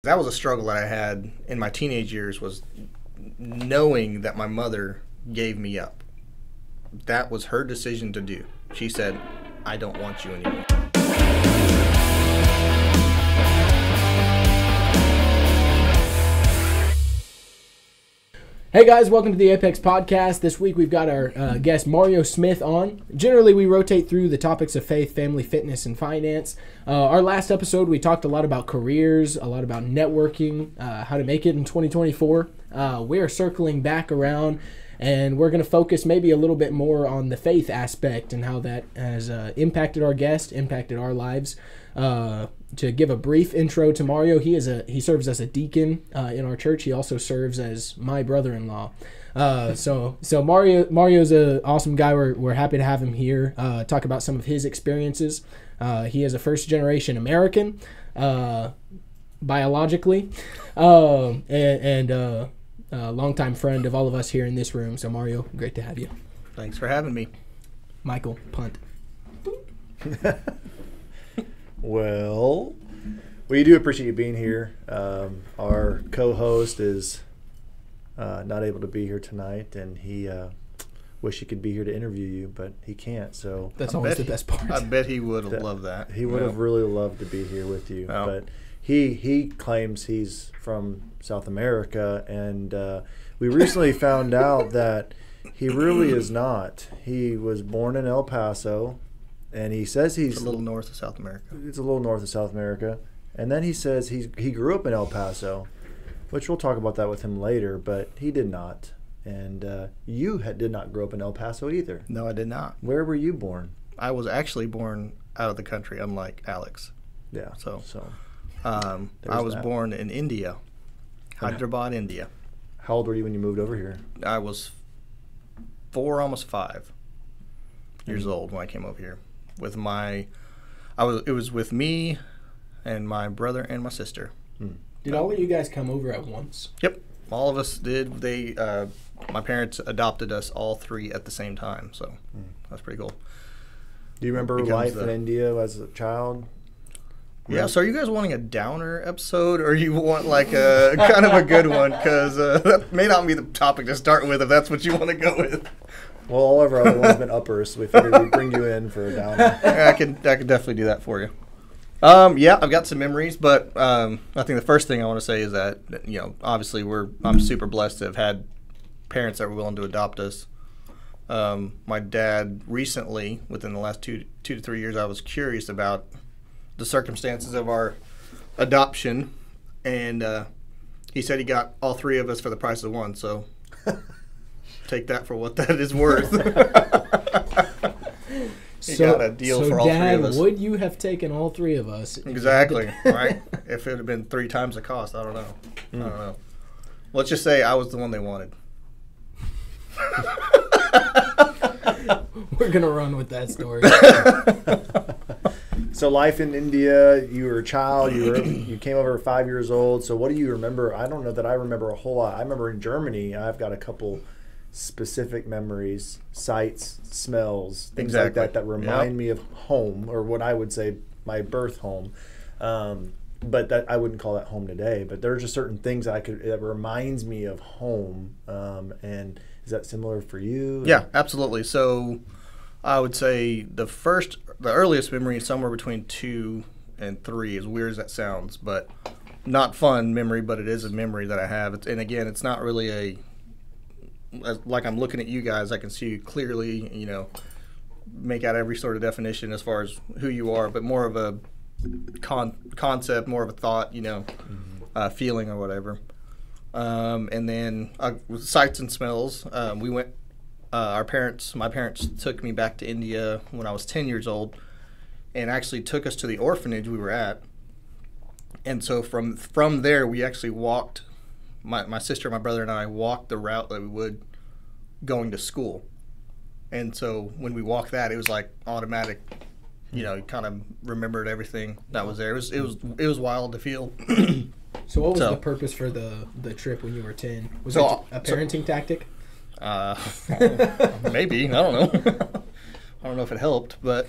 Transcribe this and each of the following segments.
that was a struggle that I had in my teenage years, was knowing that my mother gave me up. That was her decision to do. She said, I don't want you anymore. Hey guys, welcome to the APECS Podcast. This week we've got our guest Mario Smith on. Generally we rotate through the topics of faith, family, fitness, and finance. Our last episode we talked a lot about careers, a lot about networking, how to make it in 2024. We're circling back around and we're going to focus maybe a little bit more on the faith aspect and how that has impacted our guest, impacted our lives. To give a brief intro to Mario, he serves as a deacon in our church. He also serves as my brother-in-law. So Mario's an awesome guy. We're happy to have him here. Talk about some of his experiences. He is a first-generation American, biologically, and a longtime friend of all of us here in this room. So Mario, great to have you. Thanks for having me. Michael, punt. Well, we do appreciate you being here. Our co-host is not able to be here tonight, and he wish he could be here to interview you, but he can't. So that's always the best part. I bet he would have loved that. He would have really loved to be here with you, but he claims he's from South America, and we recently found out that he really is not. He was born in El Paso. And he says he's a little north of South America. It's a little north of South America. And then he says he grew up in El Paso, which we'll talk about that with him later, but he did not. And you did not grow up in El Paso either. No, I did not. Where were you born? I was actually born out of the country, unlike Alex. Yeah. So I was born in India, Hyderabad, India. How old were you when you moved over here? I was 4, almost 5 years old when I came over here. It was with me and my brother and my sister. Did all of you guys come over at once? Yep, all of us did. My parents adopted us all 3 at the same time, so that's pretty cool. Do you remember life in India as a child? Yeah, so are you guys wanting a downer episode, or you want like a kind of a good one? Because that may not be the topic to start with if that's what you want to go with. Well, all of our other ones have been uppers, so we figured we'd bring you in for a downer. I could definitely do that for you. Yeah, I've got some memories, but I think the first thing I want to say is that, obviously I'm super blessed to have had parents that were willing to adopt us. My dad recently, within the last 2 to 3 years, I was curious about the circumstances of our adoption, and he said he got all 3 of us for the price of one, so take that for what that is worth. He got a deal for all Dad, 3 of us. Would you have taken all 3 of us? Exactly, right? If it had been 3 times the cost, I don't know. I don't know. Let's just say I was the one they wanted. We're going to run with that story. So life in India, you were a child, you came over 5 years old. So what do you remember? I don't know that I remember a whole lot. I remember in Germany, I've got a couple specific memories, sights, smells, things like that remind me of home, or what I would say my birth home. But that I wouldn't call that home today. But there are just certain things that reminds me of home. And is that similar for you? Yeah, absolutely. So I would say the earliest memory is somewhere between 2 and 3, as weird as that sounds, but not fun memory, but it is a memory that I have. And again, it's not really like I'm looking at you guys, I can see you clearly, make out every sort of definition as far as who you are, but more of a concept, more of a thought, feeling or whatever. And then sights and smells. We went. My parents took me back to India when I was 10 years old, and actually took us to the orphanage we were at. And so from there, we actually walked. My sister, my brother, and I walked the route that we would going to school. And so when we walked that, it was like automatic. You kind of remembered everything that was there. It was wild to feel. So what was the purpose for the trip when you were 10? Was it a parenting tactic? Maybe. I don't know. I don't know if it helped, but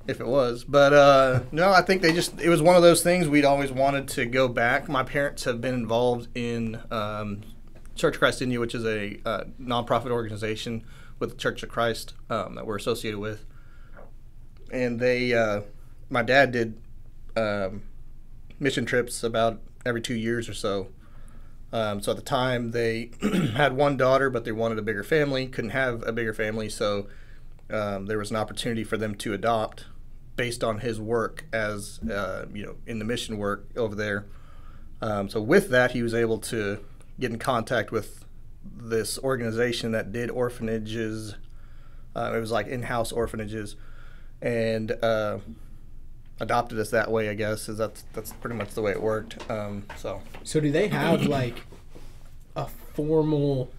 if it was. But no, I think it was one of those things we'd always wanted to go back. My parents have been involved in Church of Christ India, which is a nonprofit organization with the Church of Christ that we're associated with. And my dad did mission trips about every 2 years or so. So at the time, they had one daughter, but they wanted a bigger family, couldn't have a bigger family, so there was an opportunity for them to adopt based on his work as, in the mission work over there. So with that, he was able to get in contact with this organization that did orphanages. It was like in-house orphanages, and adopted us that way, I guess, is that's pretty much the way it worked. So do they have like a formal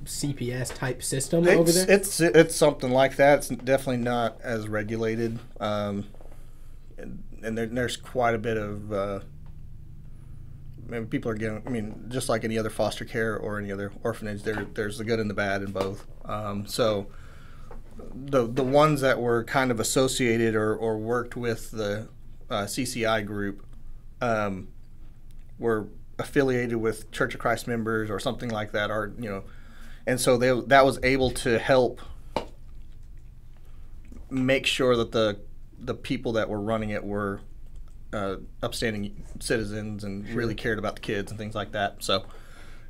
CPS type system over there? It's something like that. It's definitely not as regulated, and there's quite a bit of people are getting. I mean, just like any other foster care or any other orphanage, there's the good and the bad in both. So the ones that were kind of associated or worked with the CCI group were affiliated with Church of Christ members or something like that, or and so that was able to help make sure that the people that were running it were upstanding citizens and really cared about the kids and things like that. So,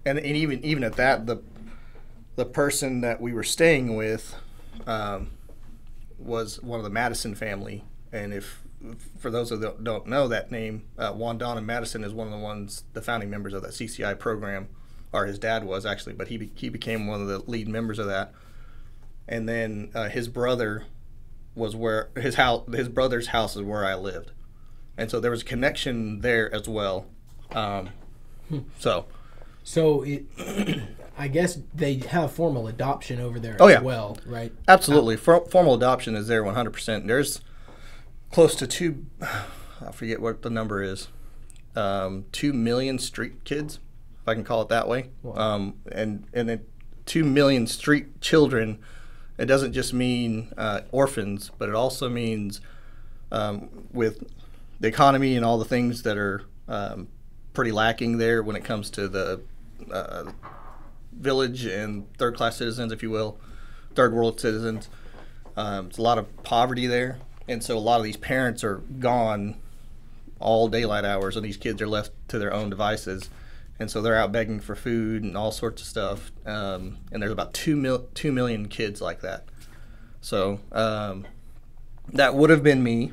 and even at that, the person that we were staying with was one of the Madison family, and if for those who don't know that name, Wandon Madison is one of the founding members of that CCI program, or his dad was actually, but he became one of the lead members of that. And then his brother was where his brother's house is where I lived, and so there was a connection there as well. So it. I guess they have formal adoption over there as well, right? Absolutely. Formal adoption is there 100%. There's close to I forget what the number is, 2 million street kids, if I can call it that way. Wow. And then 2 million street children, it doesn't just mean orphans, but it also means with the economy and all the things that are pretty lacking there when it comes to the village and third-class citizens, if you will, third-world citizens. It's a lot of poverty there, and so a lot of these parents are gone all daylight hours, and these kids are left to their own devices, and so they're out begging for food and all sorts of stuff. And there's about 2 million kids like that. So that would have been me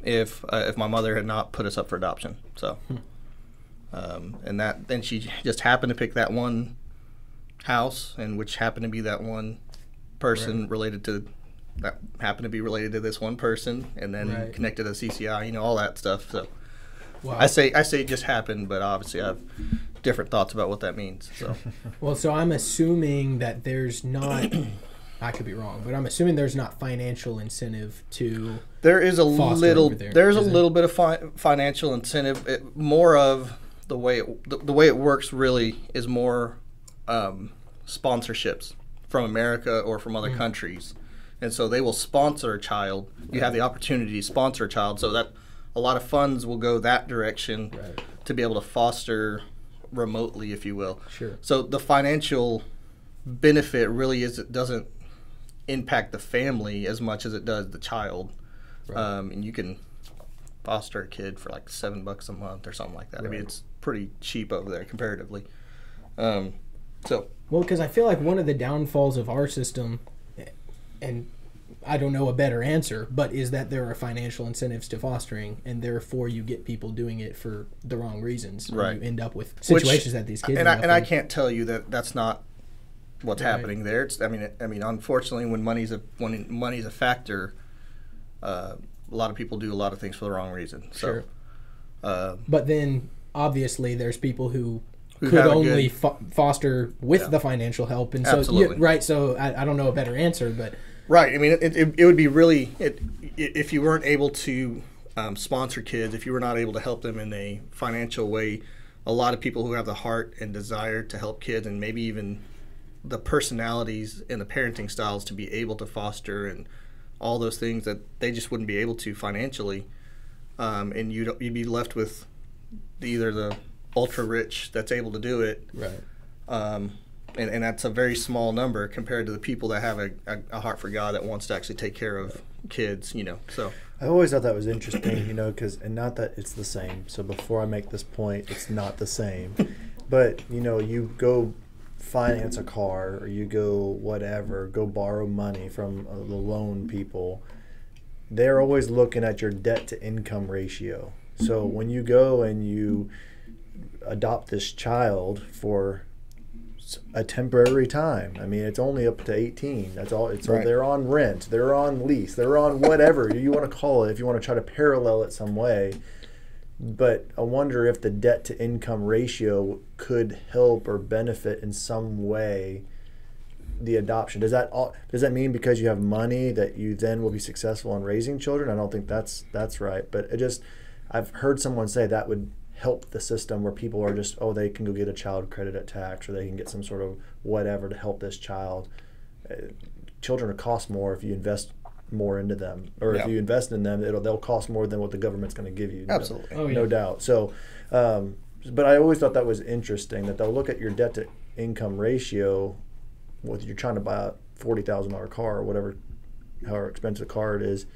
if my mother had not put us up for adoption. So, and then she just happened to pick that one house, and which happened to be that one person related to this one person, and then connected to CCI, all that stuff. So wow. I say it just happened, but obviously I have different thoughts about what that means. So well, so I'm assuming that there's not I could be wrong, but I'm assuming there's not financial incentive to there is a little there's a little bit of financial incentive. More of the way it works really is more sponsorships from America or from other countries, and so they will sponsor a child. You have the opportunity to sponsor a child, so that a lot of funds will go that direction to be able to foster remotely, if you will. Sure. So the financial benefit really it doesn't impact the family as much as it does the child. And you can foster a kid for like $7 a month or something like that. I mean, it's pretty cheap over there comparatively. Well, because I feel like one of the downfalls of our system, and I don't know a better answer, but is that there are financial incentives to fostering, and therefore you get people doing it for the wrong reasons. Right. And you end up with situations that these kids. And I can't tell you that that's not what's happening there. It's I mean, unfortunately, when money's a factor, a lot of people do a lot of things for the wrong reason. So, sure. But then obviously there's people who could only foster with the financial help, and so So I don't know a better answer, but right. I mean, it would be really if you weren't able to sponsor kids, if you were not able to help them in a financial way. A lot of people who have the heart and desire to help kids, and maybe even the personalities and the parenting styles to be able to foster and all those things that they just wouldn't be able to financially, and you'd be left with either the ultra rich that's able to do it, Right. And that's a very small number compared to the people that have a heart for God that wants to actually take care of kids, so. I always thought that was interesting, and not that it's the same. So before I make this point, it's not the same. But, you go finance a car, or you go borrow money from the loan people. They're always looking at your debt to income ratio. So when you go and you adopt this child for a temporary time, I mean, it's only up to 18. That's all. It's right. They're on rent, they're on lease, they're on whatever you want to call it, if you want to try to parallel it some way. But I wonder if the debt to income ratio could help or benefit in some way the adoption. Does that mean because you have money that you then will be successful in raising children? I don't think that's right. But I've heard someone say that would help the system where people are just, they can go get a child credit at tax, or they can get some sort of whatever to help this child. Children cost more if you invest more into them, or if you invest in them, they'll cost more than what the government's going to give you. Absolutely. No doubt. So, but I always thought that was interesting, that they'll look at your debt to income ratio, whether you're trying to buy a $40,000 car or whatever, however expensive a car it is.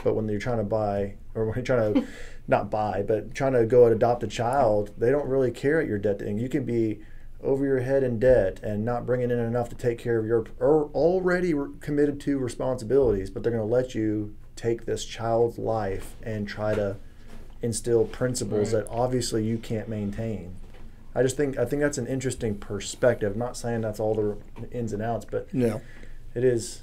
But when you're trying to buy, or when you're trying to not buy, but trying to go and adopt a child, they don't really care at your debt to income. You can be over your head in debt and not bringing in enough to take care of your already committed to responsibilities, but they're going to let you take this child's life and try to instill principles that obviously you can't maintain. I think that's an interesting perspective. I'm not saying that's all the ins and outs, but it is.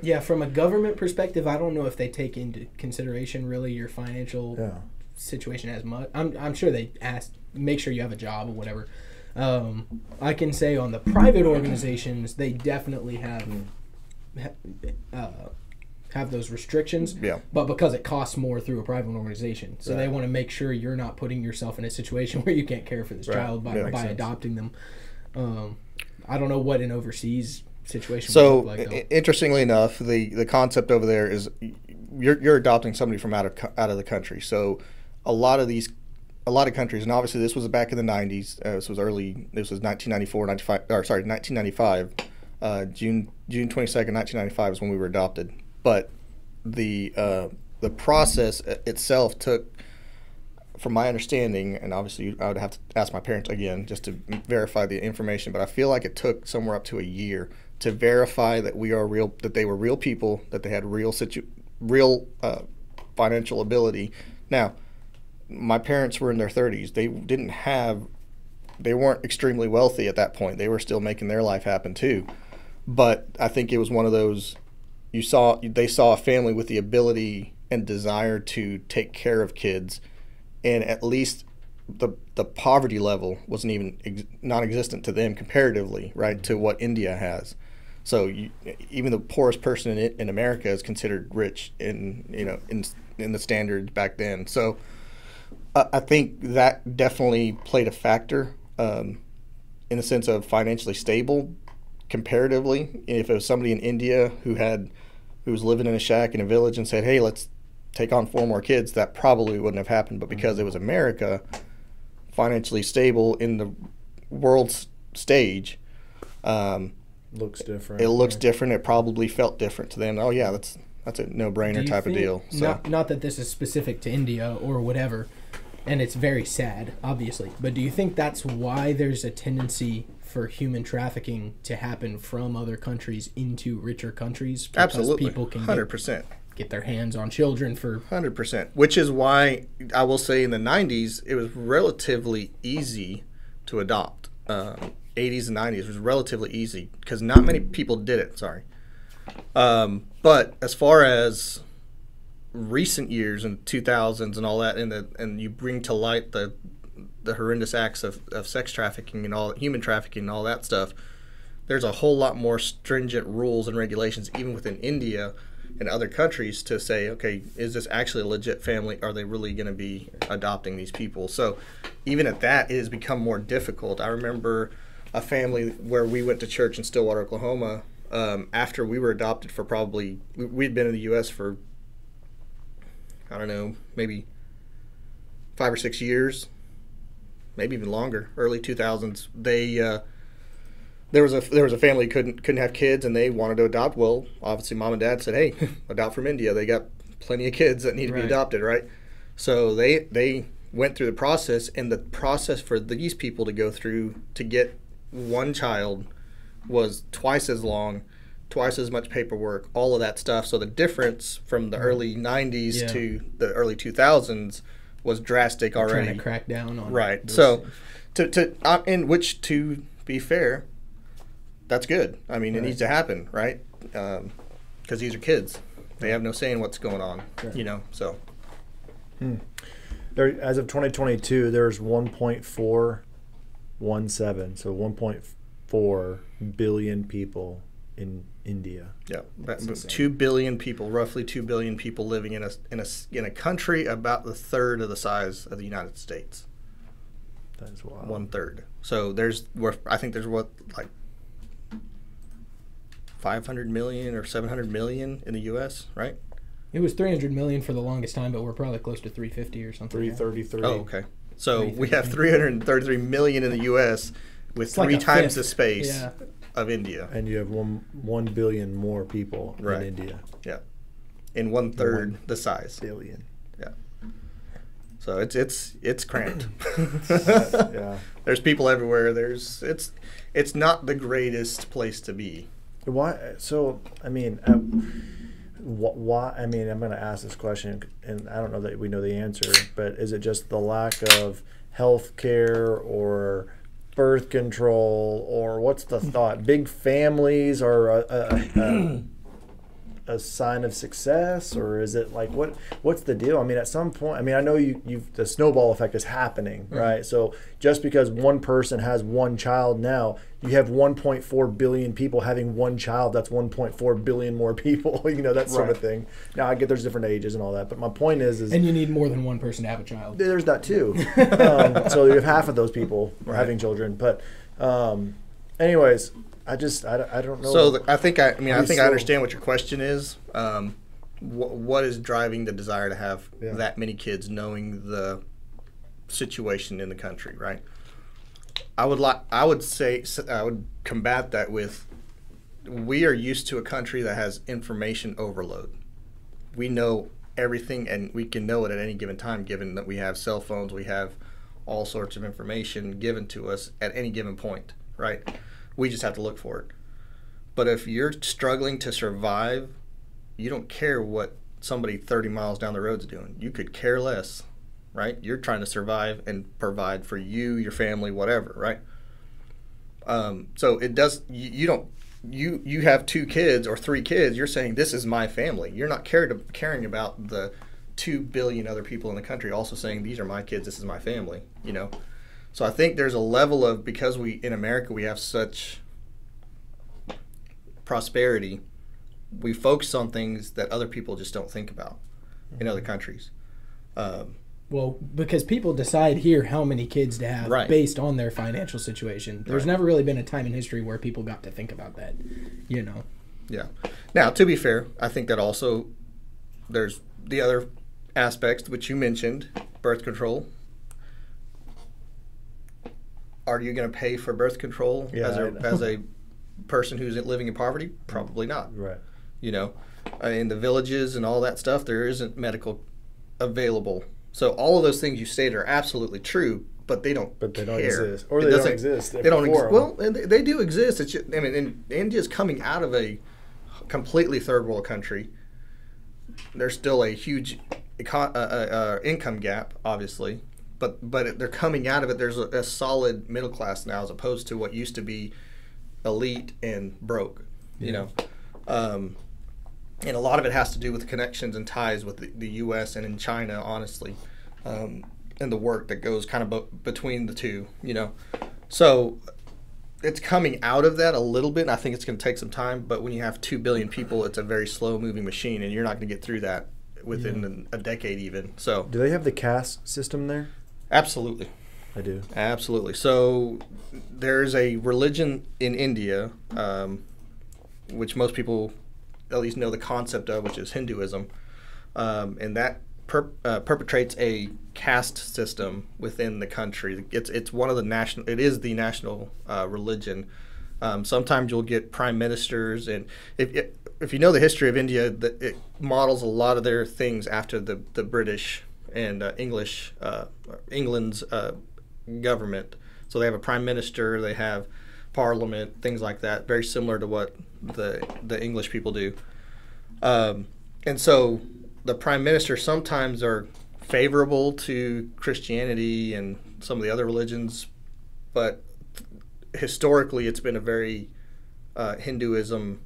Yeah, from a government perspective, I don't know if they take into consideration really your financial situation as much. I'm sure they make sure you have a job or whatever. I can say on the private organizations, they definitely have those restrictions. Yeah. But because it costs more through a private organization, so they want to make sure you're not putting yourself in a situation where you can't care for this child by adopting them. I don't know what an overseas situation would look like, though. Interestingly enough, the concept over there is you're adopting somebody from out of the country. So a lot of countries, and obviously this was back in the 90s. This was 1995. June 22nd, 1995 is when we were adopted. But the process itself took, from my understanding, and obviously I would have to ask my parents again just to verify the information, but I feel like it took somewhere up to a year to verify that that they were real people, that they had real financial ability. Now, my parents were in their 30s. They weren't extremely wealthy at that point. They were still making their life happen too. But I think it was one of those, they saw a family with the ability and desire to take care of kids, and at least the poverty level wasn't even non-existent to them comparatively, right, to what India has. So even the poorest person in America is considered rich in the standards back then. So I think that definitely played a factor in the sense of financially stable comparatively. If it was somebody in India who was living in a shack in a village and said, hey, let's take on 4 more kids, that probably wouldn't have happened. But because it was America, financially stable in the world stage, looks different. It looks different. It probably felt different to them. Oh yeah, that's a no-brainer type of deal. So. Not that this is specific to India or whatever, and it's very sad, obviously. But do you think that's why there's a tendency for human trafficking to happen from other countries into richer countries? Because Absolutely, people can 100%. Get their hands on children for 100%. Which is why I will say in the 90s it was relatively easy to adopt. 80s and 90s was relatively easy because not many people did it. Sorry. But as far as recent years and 2000s and all that, and you bring to light the horrendous acts of sex trafficking and all human trafficking and all that stuff, there's a whole lot more stringent rules and regulations even within India and other countries to say, okay, is this actually a legit family? Are they really going to be adopting these people? So even at that, it has become more difficult. I remember a family where we went to church in Stillwater, Oklahoma, after we were adopted for probably, we'd been in the U.S. for, I don't know, maybe 5 or 6 years, maybe even longer, early 2000s. There was a family couldn't have kids, and they wanted to adopt. Well, obviously, mom and dad said, "Hey, adopt from India. They got plenty of kids that need to be adopted, right?" So they went through the process, and the process for these people to go through to get one child was twice as long, twice as much paperwork, all of that stuff. So the difference from the early 90s to the early 2000s was drastic already. Trying to crack down on right. So in which, to be fair, that's good. I mean, it needs to happen, right? Because these are kids. They have no say in what's going on, so. There, as of 2022, there's 1.417, so 1.4 billion people in India. Yeah, 2 billion people, roughly 2 billion people living in a country about the third of the size of the United States. That is wild. 1/3. So I think there's like 500 million or 700 million in the U.S., right? It was 300 million for the longest time, but we're probably close to 350 or something. 333. Oh, okay. So we have 333 million in the U.S. with It's like 3 a times fifth. the space of India. And you have 1 billion more people in India. Yeah, in 1/3 the size. Billion. Yeah. So it's cramped. Yeah. There's people everywhere. It's not the greatest place to be. Why? So I mean, why? I mean, I'm going to ask this question, and I don't know that we know the answer. But is it just the lack of health care or birth control, or what's the thought? Big families are a sign of success, or is it like what's the deal? I mean, at some point, I mean, I know the snowball effect is happening, right? So just because one person has one child now, you have 1.4 billion people having one child. That's 1.4 billion more people, that sort of thing. Now I get there's different ages and all that, but my point is and you need more than one person to have a child. There's that too. So you have half of those people are having children, but anyways. I don't know. So I think I understand what your question is. What is driving the desire to have that many kids, knowing the situation in the country, right? I would combat that with, we are used to a country that has information overload. We know everything, and we can know it at any given time, given that we have cell phones, we have all sorts of information given to us at any given point, right? We just have to look for it. But if you're struggling to survive, you don't care what somebody 30 miles down the road's doing. You could care less, right? You're trying to survive and provide for you, your family, whatever, right? So it does. You have 2 kids or 3 kids. You're saying this is my family. You're not caring about the 2 billion other people in the country also saying these are my kids. This is my family. So I think there's a level of, because in America we have such prosperity, we focus on things that other people just don't think about in other countries. Well, because people decide here how many kids to have based on their financial situation. There's never really been a time in history where people got to think about that, Yeah. Now, to be fair, I think that also there's the other aspects which you mentioned, birth control. Are you going to pay for birth control as a person who's living in poverty? Probably not. Right. In the villages and all that stuff, there isn't medical available. So all of those things you stated are absolutely true, but they don't exist. Or they don't exist. They don't exist. Well, and they do exist. It's just, India's coming out of a completely third world country. There's still a huge income gap, obviously. But they're coming out of it. There's a solid middle class now, as opposed to what used to be elite and broke. And a lot of it has to do with connections and ties with the U.S. and in China, honestly, and the work that goes kind of between the two. So it's coming out of that a little bit. And I think it's going to take some time. But when you have 2 billion people, it's a very slow moving machine, and you're not going to get through that within a decade even. So do they have the caste system there? Absolutely. I do. Absolutely. So there's a religion in India which most people at least know the concept of, which is Hinduism, and that perpetrates a caste system within the country. It's one of the national. It is the national religion. Sometimes you'll get prime ministers, and if you know the history of India, it models a lot of their things after the British and England's government. So they have a prime minister, they have parliament, things like that, very similar to what the English people do. And so the prime minister sometimes are favorable to Christianity and some of the other religions, but historically it's been a very Hinduism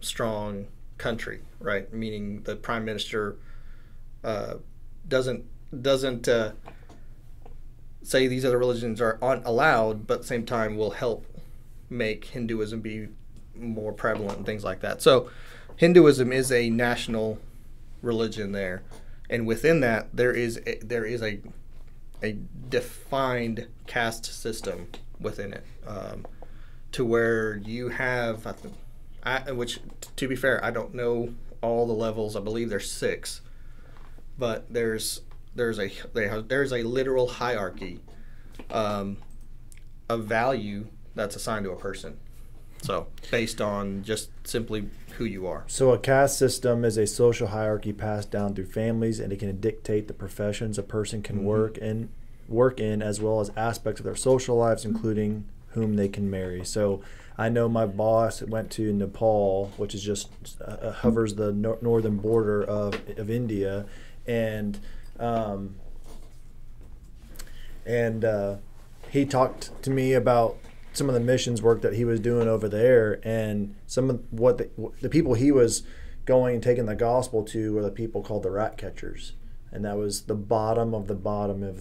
strong country, right? Meaning the prime minister doesn't say these other religions aren't allowed, but at the same time will help make Hinduism be more prevalent and things like that. So Hinduism is a national religion there, and within that there is a defined caste system within it, to where you have, which to be fair, I don't know all the levels. I believe there's 6, but there's a literal hierarchy of value that's assigned to a person. So based on just simply who you are. So a caste system is a social hierarchy passed down through families, and it can dictate the professions a person can work in, as well as aspects of their social lives, including whom they can marry. So I know my boss went to Nepal, which is just hovers the northern border of India, and he talked to me about some of the missions work that he was doing over there, and some of what the people he was going and taking the gospel to were the people called the rat catchers, and that was the bottom of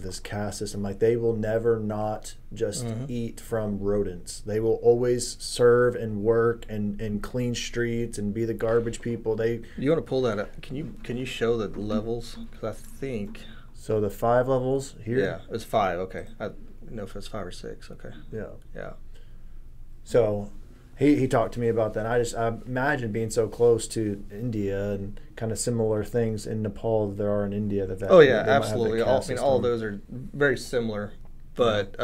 this caste system. Like, they will never not just eat from rodents. They will always serve and work and clean streets and be the garbage people. You want to pull that up? Can you show the levels? Because I think so. The 5 levels here. Yeah, it's 5. Okay, I don't know if it's 5 or 6. Okay. Yeah. So he talked to me about that. I imagine being so close to India and kind of similar things in Nepal that there are in India. That oh yeah, absolutely. All of those are very similar, but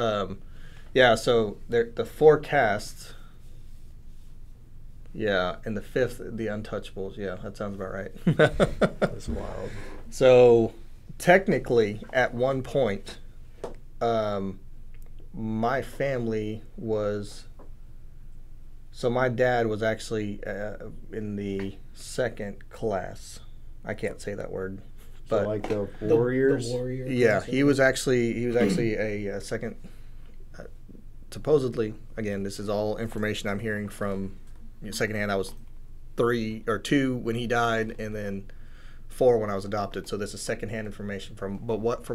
yeah. So the 4 castes. Yeah, and the 5th, the untouchables. Yeah, that sounds about right. That's wild. So technically, at one point, my family was. So my dad was actually in the 2nd class. I can't say that word, but so like the warriors. The warrior. Yeah, he was actually a second. Supposedly, again, this is all information I'm hearing from secondhand. I was 3 or 2 when he died, and then 4 when I was adopted. So this is secondhand information from what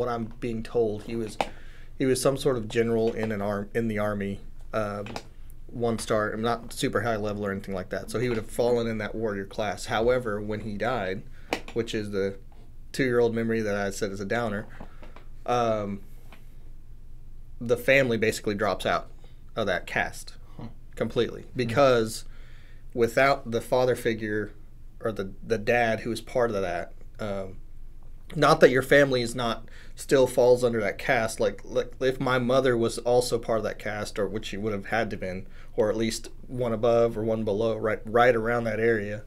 I'm being told, he was some sort of general in the army. 1-star, not super high level or anything like that. So he would have fallen in that warrior class. However, when he died, which is the 2-year-old memory that I said is a downer, the family basically drops out of that caste completely, because without the father figure or the dad who is part of that, not that your family is not still falls under that caste. Like if my mother was also part of that caste, or which she would have had to been, or at least one above or one below, right around that area,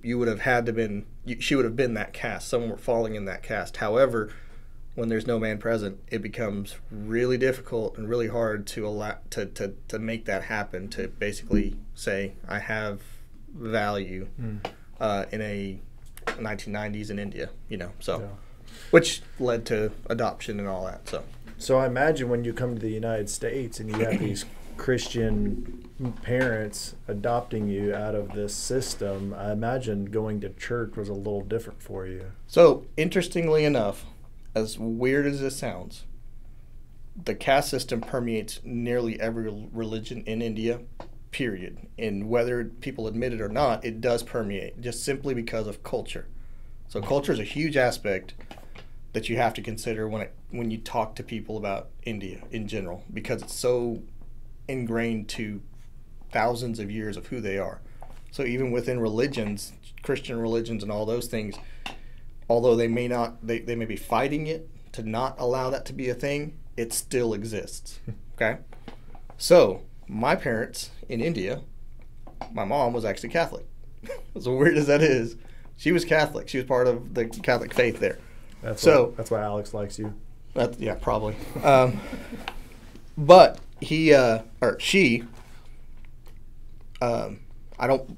you would have had to been. She would have been that caste. Someone falling in that caste. However, when there's no man present, it becomes really difficult and really hard to allow to make that happen. To basically say I have value in a 1990s in India, which led to adoption and all that. So I imagine when you come to the United States and you have these Christian parents adopting you out of this system, I imagine going to church was a little different for you. So interestingly enough, as weird as this sounds, the caste system permeates nearly every religion in India, period. And whether people admit it or not, it does permeate, just simply because of culture. So culture is a huge aspect that you have to consider when you talk to people about India in general, because it's so ingrained to thousands of years of who they are. So even within religions, Christian religions and all those things, although they may be fighting it to not allow that to be a thing, it still exists. Okay? So my parents in India, my mom was actually Catholic. As weird as that is, she was Catholic. She was part of the Catholic faith there. That's why Alex likes you. Yeah, probably. But he or she, I don't.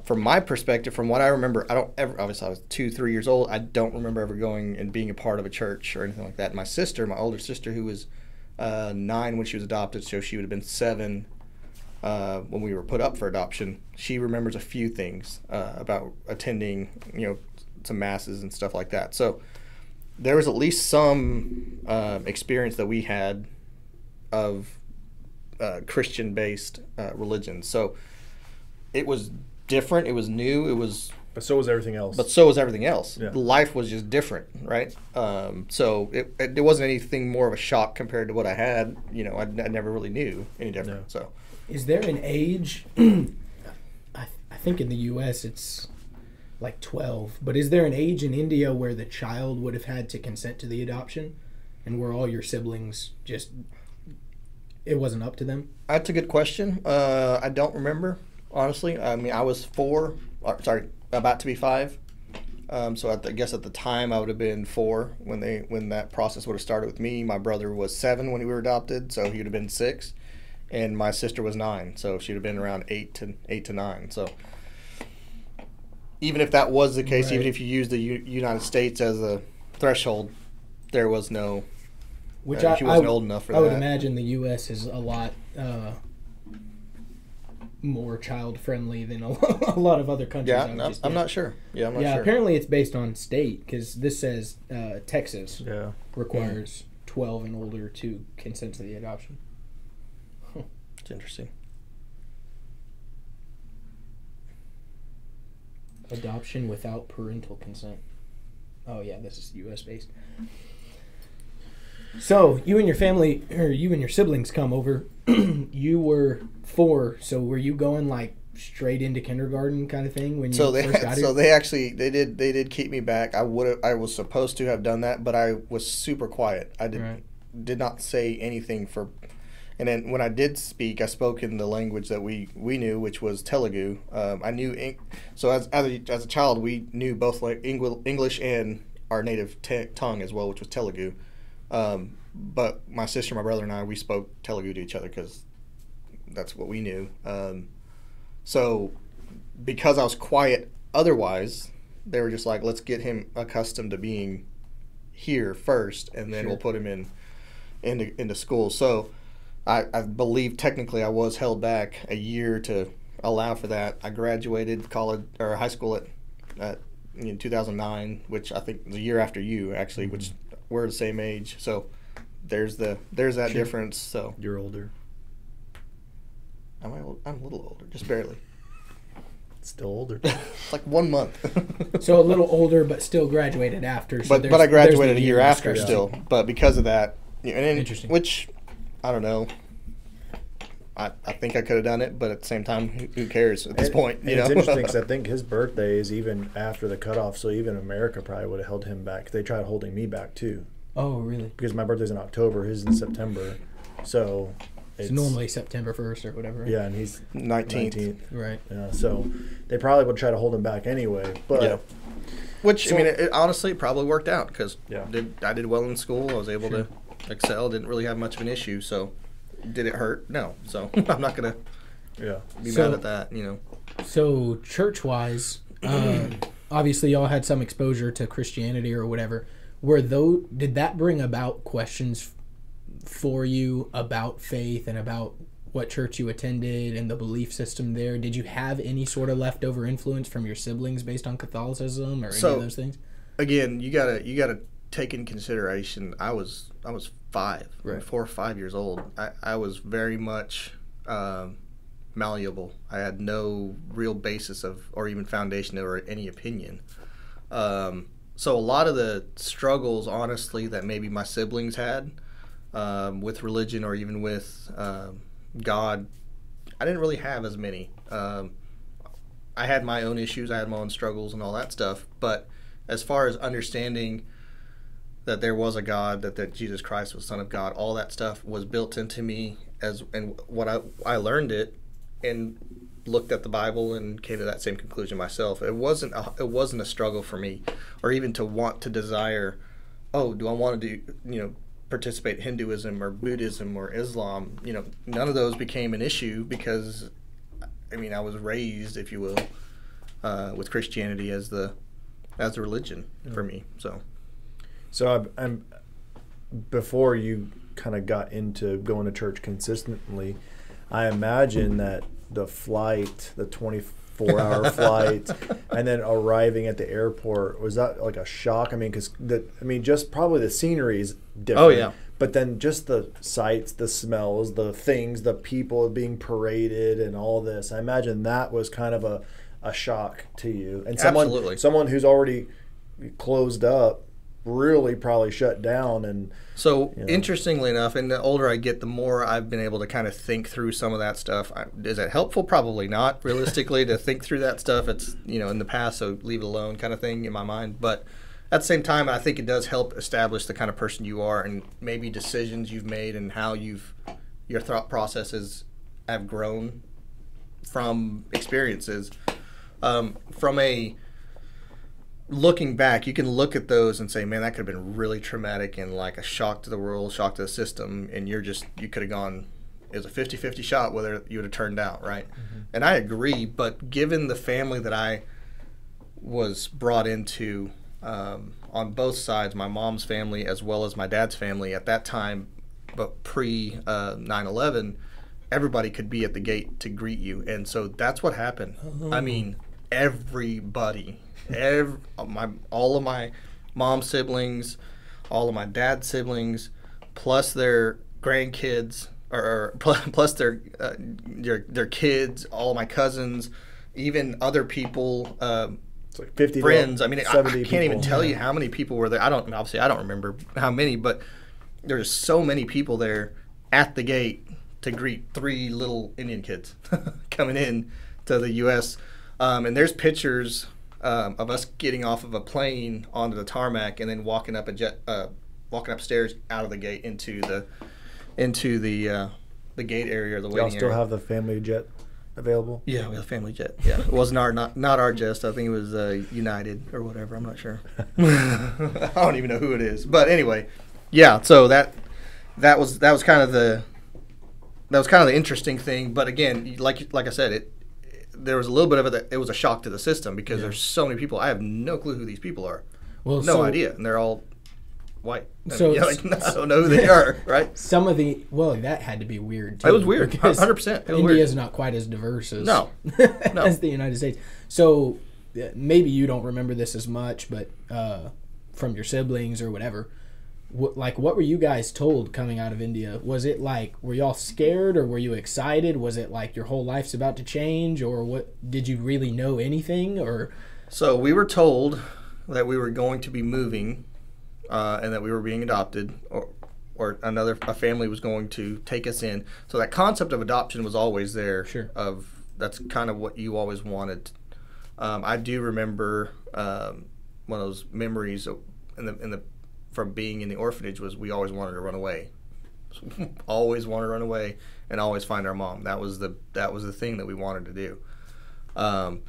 From my perspective, from what I remember, I don't ever. Obviously, I was 2-3 years old. I don't remember ever going and being a part of a church or anything like that. My sister, my older sister, who was 9 when she was adopted, so she would have been 7 when we were put up for adoption. She remembers a few things about attending, some masses and stuff like that. So there was at least some experience that we had of Christian-based religion. So it was different. It was new. It was. But so was everything else. Yeah. Life was just different, right? So it wasn't anything more of a shock compared to what I had. I never really knew any different. No. So, is there an age? I think in the U.S. it's like 12, but is there an age in India where the child would have had to consent to the adoption, and where all your siblings just it wasn't up to them? That's a good question. I don't remember. Honestly, I mean, I was 4, about to be 5. So I guess at the time I would have been 4 when that process would have started with me. My brother was 7 when we were adopted, so he would have been 6, and my sister was 9, so she would have been around 8 to 9. So even if that was the case, right. Even if you use the United States as a threshold, there was no. Which she wasn't old enough for that. I would imagine the U.S. is a lot. More child friendly than a lot of other countries. Yeah, I'm not sure. Yeah, I'm not sure. Apparently it's based on state, because this says Texas requires 12 and older to consent to the adoption. It's interesting. Adoption without parental consent. Oh yeah, this is U.S. based. So you and your family, or you and your siblings, come over. You were 4, so were you going like straight into kindergarten kind of thing when you first got here? So they did keep me back. I was supposed to have done that, but I was super quiet. I did not say anything for. And then when I did speak, I spoke in the language that we knew, which was Telugu. I knew so as a child we knew both like English and our native tongue as well, which was Telugu. But my sister, my brother, and I, we spoke Telugu to each other because that's what we knew. So because I was quiet otherwise, they were just like, let's get him accustomed to being here first, and then we'll put him into school. So I believe technically I was held back a year to allow for that. I graduated college or high school at 2009, which I think was a year after you actually, which we're the same age. So there's that difference. So you're older. I'm a little older, just barely. Still older. Like 1 month. So a little older, but still graduated after. So but I graduated a year after discrepancy. still. But because of that, Interesting. Which I don't know. I think I could have done it, but at the same time, who cares at this point? It's interesting because I think his birthday is even after the cutoff, so even America probably would have held him back. They tried holding me back too. Oh, really? Because my birthday's in October, his is in September, so it's normally September 1st or whatever. Yeah, and he's 19th. Right. Yeah, so they probably would try to hold him back anyway. But yeah. Which I mean, it honestly probably worked out because yeah. I did well in school. I was able to excel. Didn't really have much of an issue. So did it hurt? No. So I'm not gonna be mad at that. So church-wise, obviously y'all had some exposure to Christianity or whatever. Did that bring about questions for you about faith and about what church you attended and the belief system there? Did you have any sort of leftover influence from your siblings based on Catholicism or any of those things? Again, you gotta take in consideration. I was 5, right. 4 or 5 years old. I was very much malleable. I had no real basis or even foundation or any opinion. So a lot of the struggles, honestly, that maybe my siblings had with religion or even with God, I didn't really have as many. I had my own issues, I had my own struggles and all that stuff, but as far as understanding that there was a God, that Jesus Christ was Son of God, all that stuff was built into me and what I learned it and looked at the Bible and came to that same conclusion myself. It wasn't a struggle for me, or even to want to desire, oh, do I want to do, participate in Hinduism or Buddhism or Islam? None of those became an issue because, I was raised, if you will, with Christianity as the religion for me. So I'm before you kind of got into going to church consistently, I imagine that the 24-hour flight, and then arriving at the airport, was that like a shock? Because just probably the scenery is different. Oh yeah. But then just the sights, the smells, the things, the people being paraded, and all this. I imagine that was kind of a shock to you. And someone who's already closed up really probably shut down. And so interestingly enough, and the older I get, the more I've been able to kind of think through some of that stuff. Is it helpful? Probably not, realistically, to think through that stuff. It's in the past, so leave it alone kind of thing in my mind. But at the same time, I think it does help establish the kind of person you are, and maybe decisions you've made and how your thought processes have grown from experiences. Looking back, you can look at those and say, man, that could have been really traumatic and like a shock to the world, shock to the system, and you could have gone, it was a 50-50 shot whether you would have turned out, right? Mm-hmm. And I agree, but given the family that I was brought into, on both sides, my mom's family as well as my dad's family at that time, but pre 9/11, everybody could be at the gate to greet you, and so that's what happened. Oh. Everybody. All of my mom's siblings, all of my dad's siblings, plus their grandkids, or plus their kids, all of my cousins, even other people, it's like 50 friends. I can't even tell you how many people were there. I don't remember how many, but there's so many people there at the gate to greet 3 little Indian kids coming in to the U.S. And there's pictures of us getting off of a plane onto the tarmac and then walking upstairs out of the gate into the gate area, or the waiting area. Y'all still have the family jet available? Yeah, we have a family jet. Yeah, it wasn't not our jet. I think it was United or whatever. I'm not sure. I don't even know who it is. But anyway, yeah. So that was kind of the interesting thing. But again, like I said, there was a little bit of it that it was a shock to the system because there's so many people. I have no clue who these people are. Well, no idea, and they're all white. I don't know who they are, right? That had to be weird too. It was weird, 100%. India is not quite as diverse as no. as the United States. So maybe you don't remember this as much, but from your siblings or whatever. What were you guys told coming out of India? Was it like, were y'all scared or were you excited? Was it like your whole life's about to change, or what? Did you really know anything? Or so we were told that we were going to be moving, and that we were being adopted, or a family was going to take us in. So that concept of adoption was always there. Sure. That's kind of what you always wanted. I do remember one of those memories from being in the orphanage was we always wanted to run away. Always wanted to run away and always find our mom. That was the thing that we wanted to do. And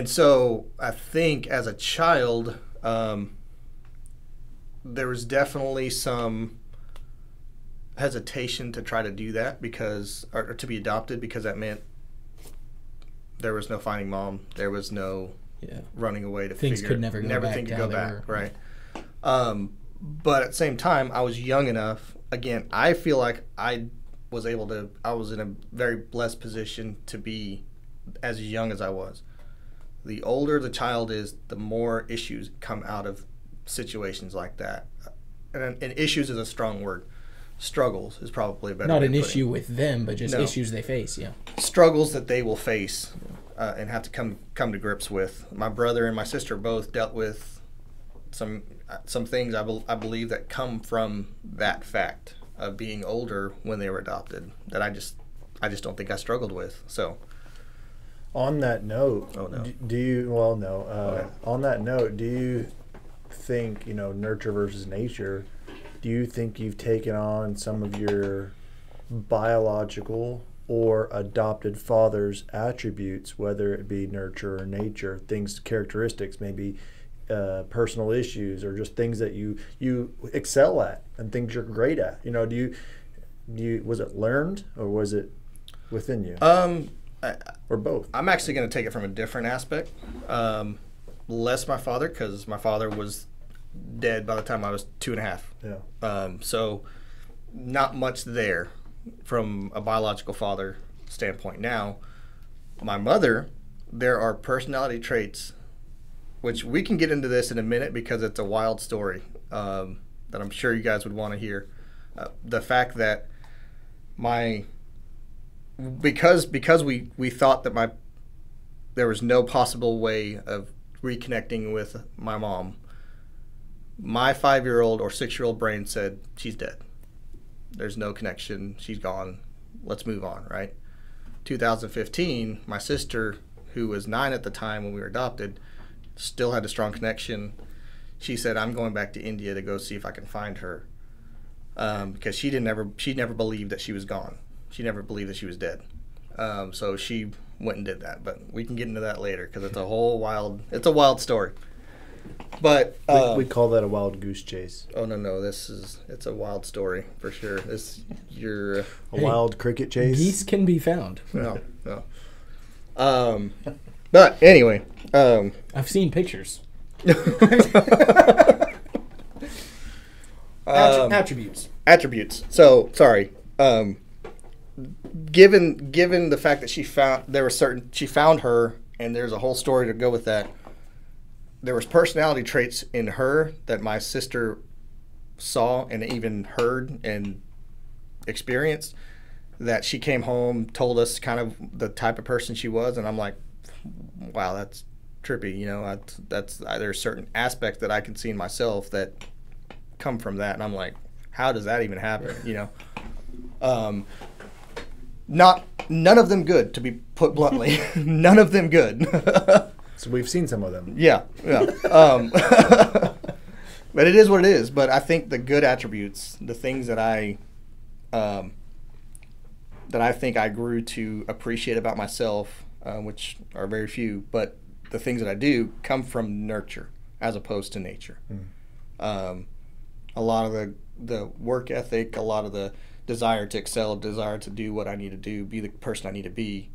so I think as a child, there was definitely some hesitation to try to do that or to be adopted, because that meant there was no finding mom. There was no running away to things figure. Could never go back. Could go back, right? But at the same time, I was young enough. Again, I feel like I was in a very blessed position to be as young as I was. The older the child is, the more issues come out of situations like that. And issues is a strong word. Struggles is probably a better Not way an to put issue it. with them, but just issues they face, yeah. Struggles that they will face and have to come to grips with. My brother and my sister both dealt with some things I believe that come from that fact of being older when they were adopted, that I just don't think I struggled with. So On that note, Oh, no. do you, well, no, Okay. on that note, do you think, nurture versus nature, do you think you've taken on some of your biological or adopted father's attributes, whether it be nurture or nature, things, characteristics, maybe personal issues, or just things that you excel at and things you're great at? Do you was it learned or was it within you, or both? I'm actually going to take it from a different aspect. Less my father, because my father was dead by the time I was 2.5. Yeah. So not much there from a biological father standpoint. Now, my mother, there are personality traits, which we can get into this in a minute because it's a wild story that I'm sure you guys would want to hear. The fact that because we thought that there was no possible way of reconnecting with my mom, my 5-year-old or 6-year-old brain said, she's dead. There's no connection. She's gone. Let's move on, right? 2015, my sister, who was 9 at the time when we were adopted, still had a strong connection. She said, I'm going back to India to go see if I can find her. Because she never believed that she was gone. She never believed that she was dead. So she went and did that. But we can get into that later because it's a wild story. But We call that a wild goose chase. oh no, it's a wild story for sure. A wild cricket chase. Geese can be found. No. But anyway, I've seen pictures. Attributes. Attributes. So sorry. Given the fact that she found her, and there's a whole story to go with that. There was personality traits in her that my sister saw and even heard and experienced, that she came home, told us kind of the type of person she was, and I'm like, wow, that's trippy. There's certain aspects that I can see in myself that come from that, and I'm like, how does that even happen? None of them good, to be put bluntly. None of them good. So we've seen some of them. Yeah. But it is what it is. But I think the good attributes, the things that I think I grew to appreciate about myself, which are very few, but the things that I do come from nurture as opposed to nature. A lot of the work ethic, a lot of the desire to excel, desire to do what I need to do, be the person I need to be,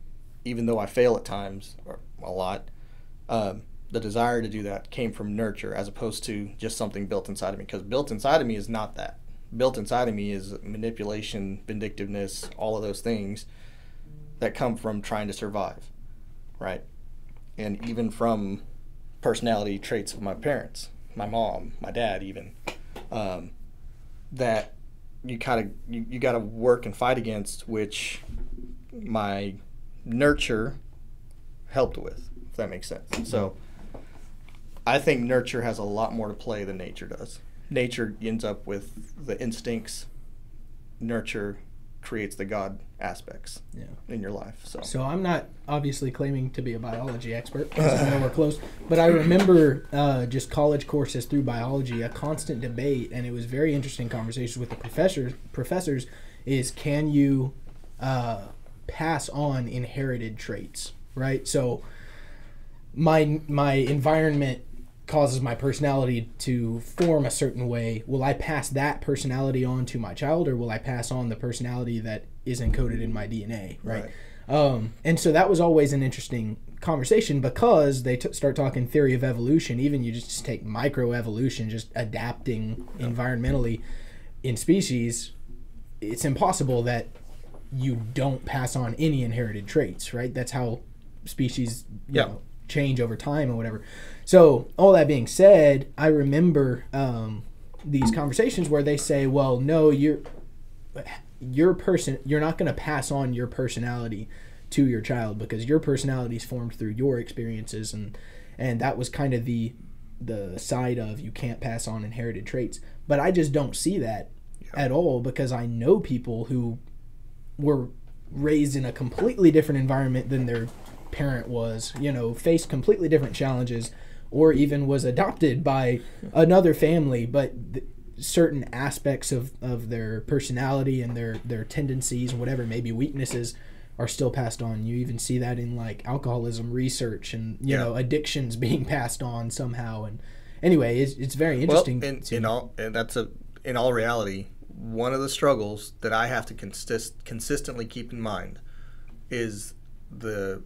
even though I fail at times, or a lot. The desire to do that came from nurture as opposed to just something built inside of me, because built inside of me is not that. Built inside of me is manipulation, vindictiveness, all of those things that come from trying to survive, right? And even from personality traits of my parents, my mom, my dad even, that you got to work and fight against, which my nurture helped with, if that makes sense. So I think nurture has a lot more to play than nature does. Nature ends up with the instincts. Nurture creates the God aspects in your life. So I'm not obviously claiming to be a biology expert, because I'm nowhere close, but I remember just college courses through biology, a constant debate, and it was very interesting conversations with the professors, is can you pass on inherited traits, right? So my environment causes my personality to form a certain way. Will I pass that personality on to my child, or will I pass on the personality that is encoded in my DNA, right? And so that was always an interesting conversation, because they start talking theory of evolution. Even you just take microevolution, just adapting environmentally in species, it's impossible that you don't pass on any inherited traits, right? That's how species you know, change over time or whatever. So all that being said, I remember these conversations where they say, well, no, you're not going to pass on your personality to your child, because your personality is formed through your experiences, and that was kind of the side of you can't pass on inherited traits. But I just don't see that at all, because I know people who were raised in a completely different environment than their parent was, faced completely different challenges, or even was adopted by another family, but certain aspects of their personality and their tendencies and whatever, maybe weaknesses, are still passed on. You even see that in like alcoholism research and addictions being passed on somehow. And anyway, it's very interesting. Well, in all reality, one of the struggles that I have to consistently keep in mind is the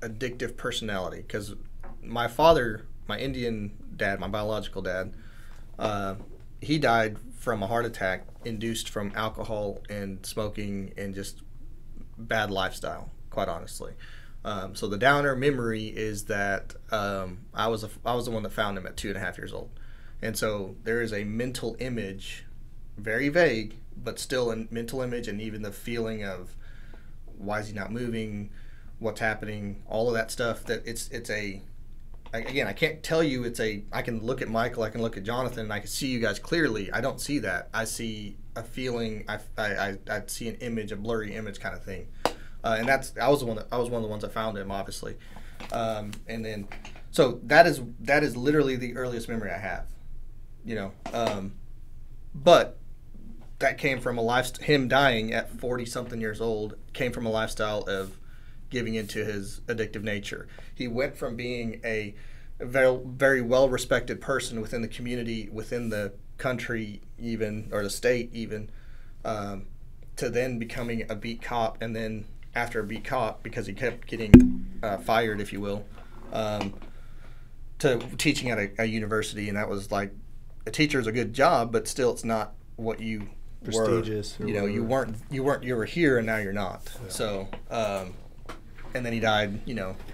addictive personality. Because my father, my Indian dad, my biological dad, he died from a heart attack induced from alcohol and smoking and just bad lifestyle, quite honestly. So the downer memory is that I was the one that found him at 2.5 years old. And so there is a mental image, very vague, but still a mental image, and even the feeling of why is he not moving, what's happening, all of that stuff. That again, I can't tell you I can look at Michael, I can look at Jonathan, and I can see you guys clearly. I don't see that. I see a feeling, I see an image, a blurry image kind of thing. And I was one of the ones that found him, obviously. And then, so that is literally the earliest memory I have, but that came from him dying at 40-something years old, came from a lifestyle of giving into his addictive nature. He went from being a very, very well-respected person within the community, within the country even, or the state even, to then becoming a beat cop, and then after a beat cop, because he kept getting fired, if you will, to teaching at a university. And that was like, a teacher is a good job, but still it's not what you prestigious were. You were here and now you're not. Yeah. So and then he died,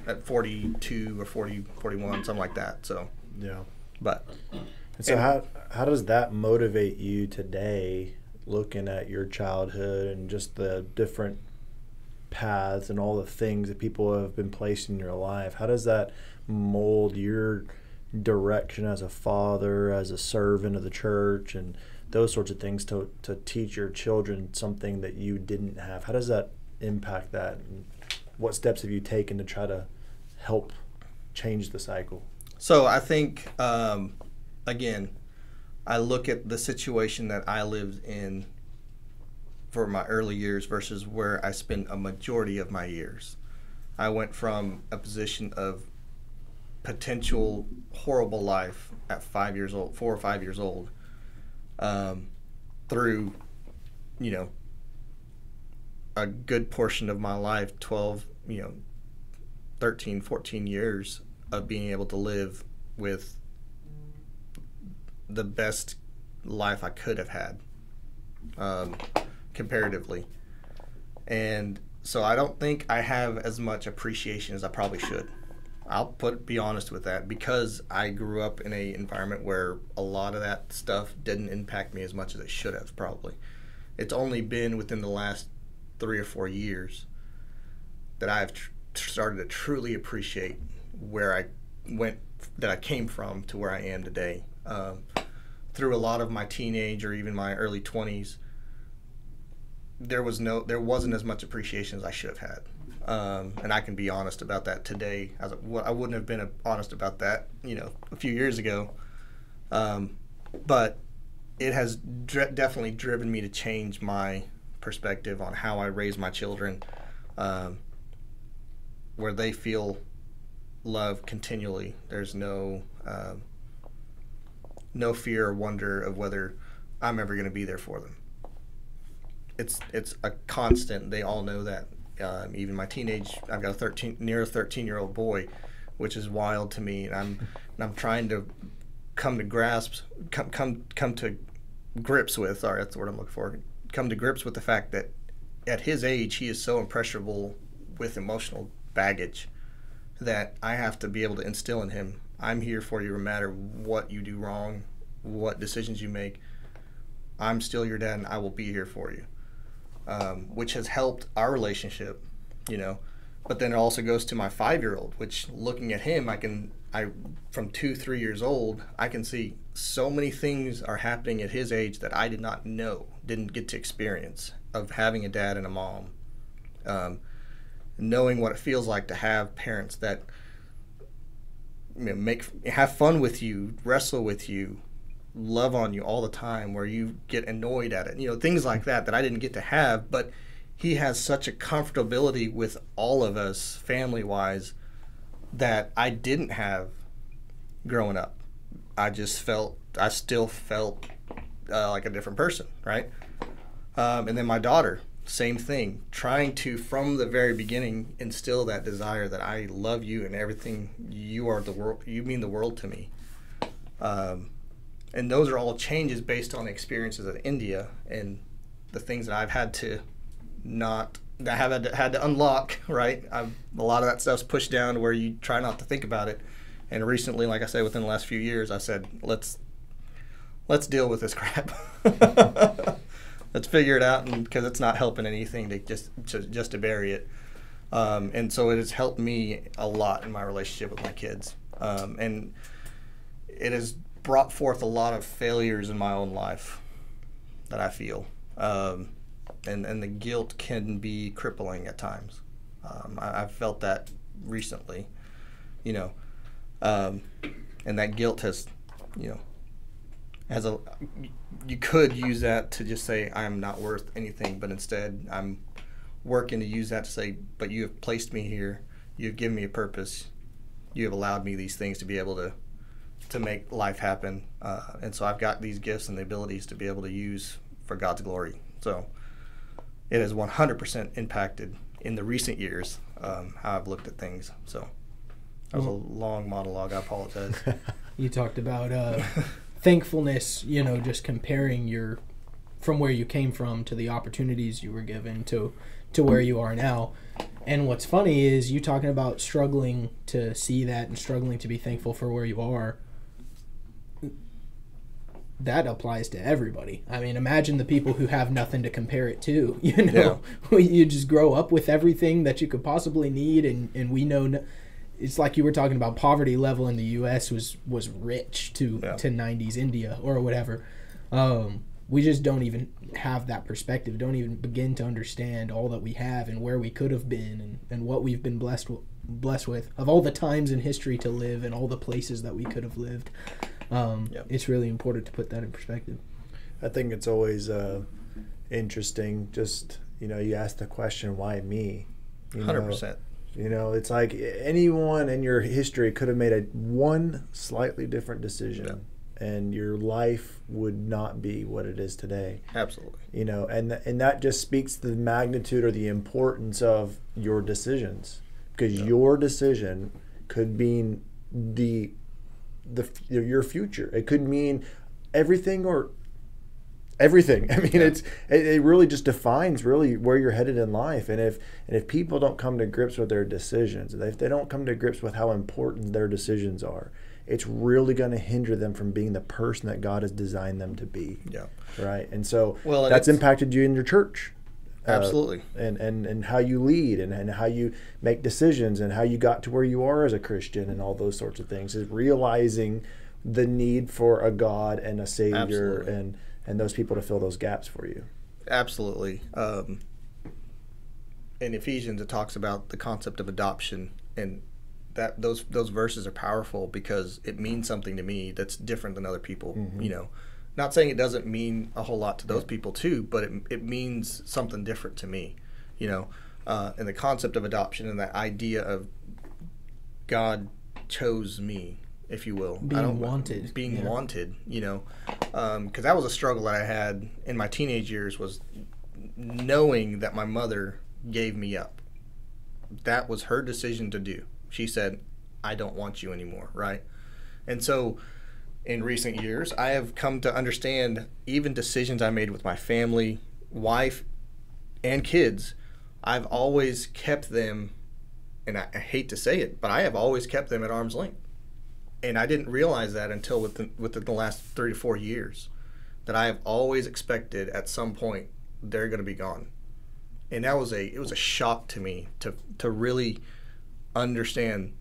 at 42 or 41, something like that. So yeah. But so how does that motivate you today, looking at your childhood and just the different paths and all the things that people have been placed in your life? How does that mold your direction as a father, as a servant of the church, and those sorts of things, to teach your children something that you didn't have? How does that impact that? And what steps have you taken to try to help change the cycle? So I think, again, I look at the situation that I lived in for my early years versus where I spent a majority of my years. I went from a position of potential horrible life at 4 or 5 years old, through, a good portion of my life, 12, 13, 14 years of being able to live with the best life I could have had, comparatively. And so I don't think I have as much appreciation as I probably should. I'll be honest with that, because I grew up in an environment where a lot of that stuff didn't impact me as much as it should have, probably. It's only been within the last 3 or 4 years that I've started to truly appreciate where I went, that I came from to where I am today. Through a lot of my teenage or even my early 20s, there wasn't as much appreciation as I should have had. And I can be honest about that today. I wouldn't have been honest about that, a few years ago. But it has definitely driven me to change my perspective on how I raise my children, where they feel love continually. There's no fear or wonder of whether I'm ever going to be there for them. It's a constant. They all know that. Even my teenage, I've got a near 13-year-old boy, which is wild to me, and I'm trying to come to grips with. Sorry, that's the word I'm looking for. Come to grips with the fact that at his age, he is so impressionable with emotional baggage that I have to be able to instill in him, I'm here for you no matter what you do wrong, what decisions you make. I'm still your dad, and I will be here for you. Which has helped our relationship, But then it also goes to my 5-year-old, which, looking at him, from 2-3 years old, I can see so many things are happening at his age that I did not know, didn't get to experience. of having a dad and a mom, knowing what it feels like to have parents that have fun with you, wrestle with you, love on you all the time, where you get annoyed at it, things like that I didn't get to have. But he has such a comfortability with all of us family wise that I didn't have growing up. I still felt like a different person, right? And then my daughter, same thing, trying to, from the very beginning, instill that desire that I love you and everything. You are the world. You mean the world to me. And those are all changes based on experiences in India and the things that I've had to had to unlock, right? A lot of that stuff's pushed down to where you try not to think about it. And recently, like I said, within the last few years, I said, let's deal with this crap. Let's figure it out, because it's not helping anything to just to bury it. And so it has helped me a lot in my relationship with my kids. And it has brought forth a lot of failures in my own life that I feel. And the guilt can be crippling at times. I've felt that recently, and that guilt has, you could use that to just say I'm not worth anything, but instead I'm working to use that to say, but you have placed me here, you've given me a purpose, you have allowed me these things to be able to make life happen, and so I've got these gifts and the abilities to be able to use for God's glory. So it has 100% impacted in the recent years how I've looked at things. So that was a long monologue. I apologize. You talked about thankfulness, just comparing from where you came from to the opportunities you were given to where you are now. And what's funny is you talking about struggling to see that and struggling to be thankful for where you are. That applies to everybody. I mean, imagine the people who have nothing to compare it to. Yeah. You just grow up with everything that you could possibly need, and we know it's like you were talking about poverty level in the U.S. was rich to 90s India or whatever. We just don't even have that perspective, don't even begin to understand all that we have and where we could have been and what we've been blessed with, of all the times in history to live and all the places that we could have lived. It's really important to put that in perspective. I think it's always interesting, just, you ask the question, why me? 100%. It's like anyone in your history could have made one slightly different decision, and your life would not be what it is today. Absolutely. And that just speaks to the magnitude or the importance of your decisions, because your decision could mean your future. It could mean everything or everything. I mean, it really just defines really where you're headed in life. And if people don't come to grips with their decisions, if they don't come to grips with how important their decisions are, it's really going to hinder them from being the person that God has designed them to be. Yeah. Right. And so that's impacted you in your church. Absolutely. And how you lead and how you make decisions and how you got to where you are as a Christian and all those sorts of things, is realizing the need for a God and a Savior and those people to fill those gaps for you. Absolutely. In Ephesians, it talks about the concept of adoption, and that those verses are powerful because it means something to me that's different than other people. Mm-hmm. Not saying it doesn't mean a whole lot to those people too, but it means something different to me, and the concept of adoption and that idea of God chose me, if you will. Being wanted, because that was a struggle that I had in my teenage years, was knowing that my mother gave me up. That was her decision to do. She said, I don't want you anymore, right? And so in recent years, I have come to understand even decisions I made with my family, wife, and kids, I've always kept them, and I hate to say it, but I have always kept them at arm's length. And I didn't realize that until within the last 3 to 4 years, that I have always expected at some point they're going to be gone. And it was a shock to me to really understand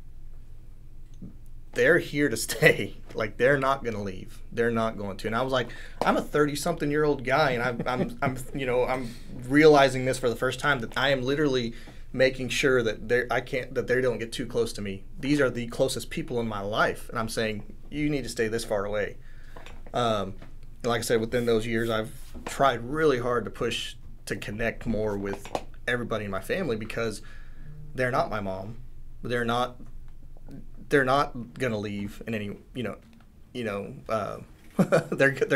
they're here to stay. Like, they're not going to leave. They're not going to. And I was like, I'm a 30-something-year-old guy, and I'm I'm realizing this for the first time, that I am literally making sure that they don't get too close to me. These are the closest people in my life, and I'm saying, you need to stay this far away. Like I said, within those years, I've tried really hard to push to connect more with everybody in my family, because they're not my mom. They're not gonna leave in any, they're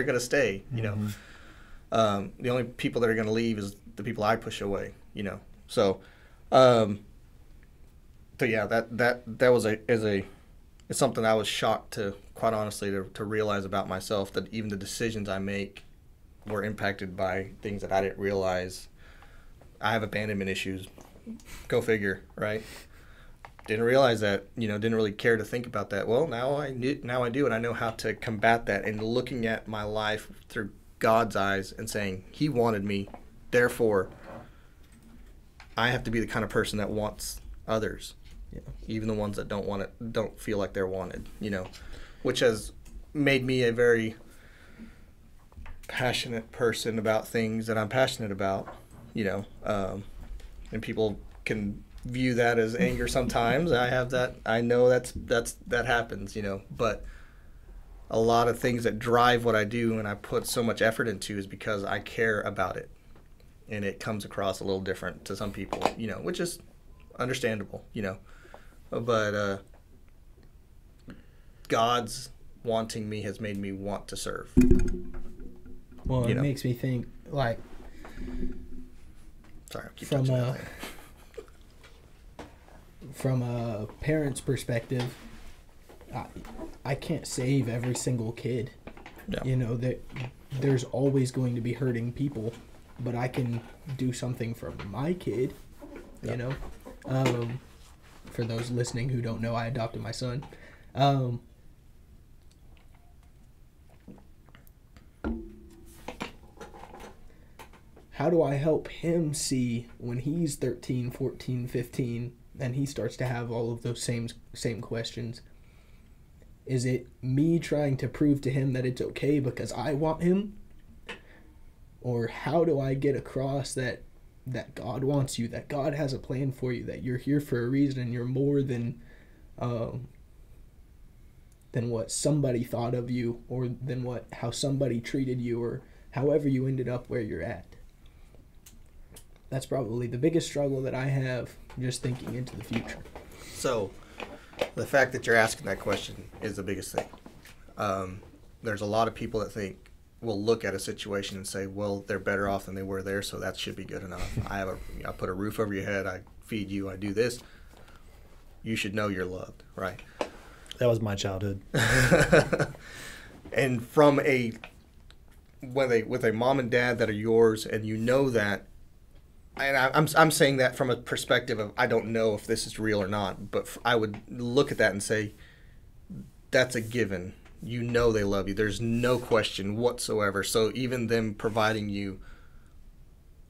gonna stay. The only people that are gonna leave is the people I push away. So, yeah, that was it's something I was shocked to, quite honestly, to realize about myself, that even the decisions I make were impacted by things that I didn't realize. I have abandonment issues. Go figure, right? Didn't realize that, didn't really care to think about that. Well, now I do, and I know how to combat that, and looking at my life through God's eyes and saying, He wanted me, therefore I have to be the kind of person that wants others. Yeah. Even the ones that don't feel like they're wanted, which has made me a very passionate person about things that I'm passionate about, and people can view that as anger sometimes. I have that. I know that happens, but a lot of things that drive what I do and I put so much effort into is because I care about it, and it comes across a little different to some people, which is understandable, but God's wanting me has made me want to serve. Well, it makes me think, like, sorry, I keep touching that. From a parent's perspective, I can't save every single kid. Yeah. There's always going to be hurting people, but I can do something for my kid. Yeah. For those listening who don't know, I adopted my son. How do I help him see when he's 13, 14, 15, and he starts to have all of those same questions? Is it me trying to prove to him that it's okay because I want him? Or how do I get across that God wants you, that God has a plan for you, that you're here for a reason, and you're more than what somebody thought of you, or than how somebody treated you, or however you ended up where you're at? That's probably the biggest struggle that I have, just thinking into the future. So, the fact that you're asking that question is the biggest thing. There's a lot of people that will look at a situation and say, well, they're better off than they were there, so that should be good enough. I put a roof over your head, I feed you, I do this. You should know you're loved, right? That was my childhood. And with a mom and dad that are yours, and you know that, and I'm saying that from a perspective of I don't know if this is real or not, but I would look at that and say, that's a given. You know they love you. There's no question whatsoever. So even them providing you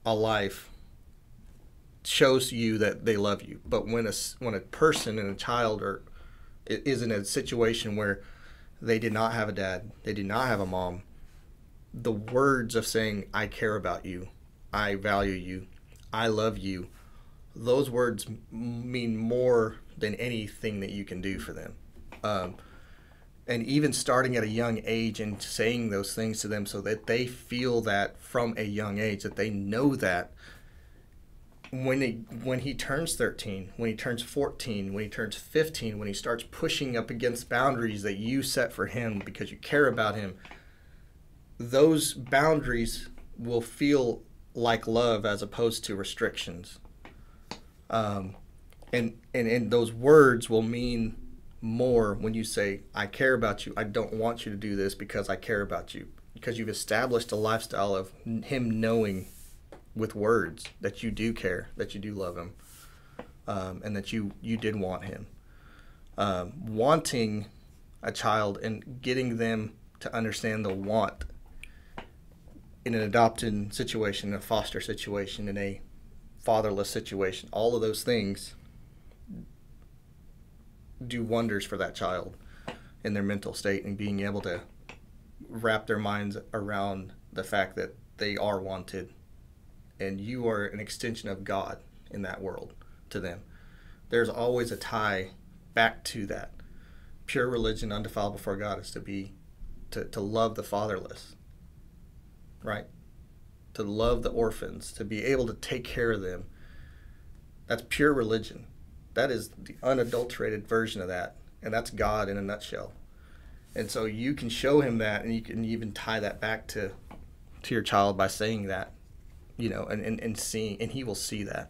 a life shows you that they love you. But when a person and a child is in a situation where they did not have a dad, they did not have a mom, the words of saying, I care about you, I value you, I love you, those words mean more than anything that you can do for them. And even starting at a young age and saying those things to them so that they feel that from a young age, that they know that when he turns 13, when he turns 14, when he turns 15, when he starts pushing up against boundaries that you set for him because you care about him, those boundaries will feel like love as opposed to restrictions. And those words will mean more when you say, I care about you. I don't want you to do this because I care about you. Because you've established a lifestyle of him knowing with words that you do care, that you do love him, and that you did want him. Wanting a child and getting them to understand the want in an adopted situation, in a foster situation, in a fatherless situation, all of those things do wonders for that child. in their mental state and being able to wrap their minds around the fact that they are wanted and you are an extension of God in that world to them. There's always a tie back to that. Pure religion, undefiled before God, is to love the fatherless, right? To love the orphans, to be able to take care of them. That's pure religion. That is the unadulterated version of that, and that's God in a nutshell. And so you can show him that, and you can even tie that back to your child by saying that, and seeing, and he will see that.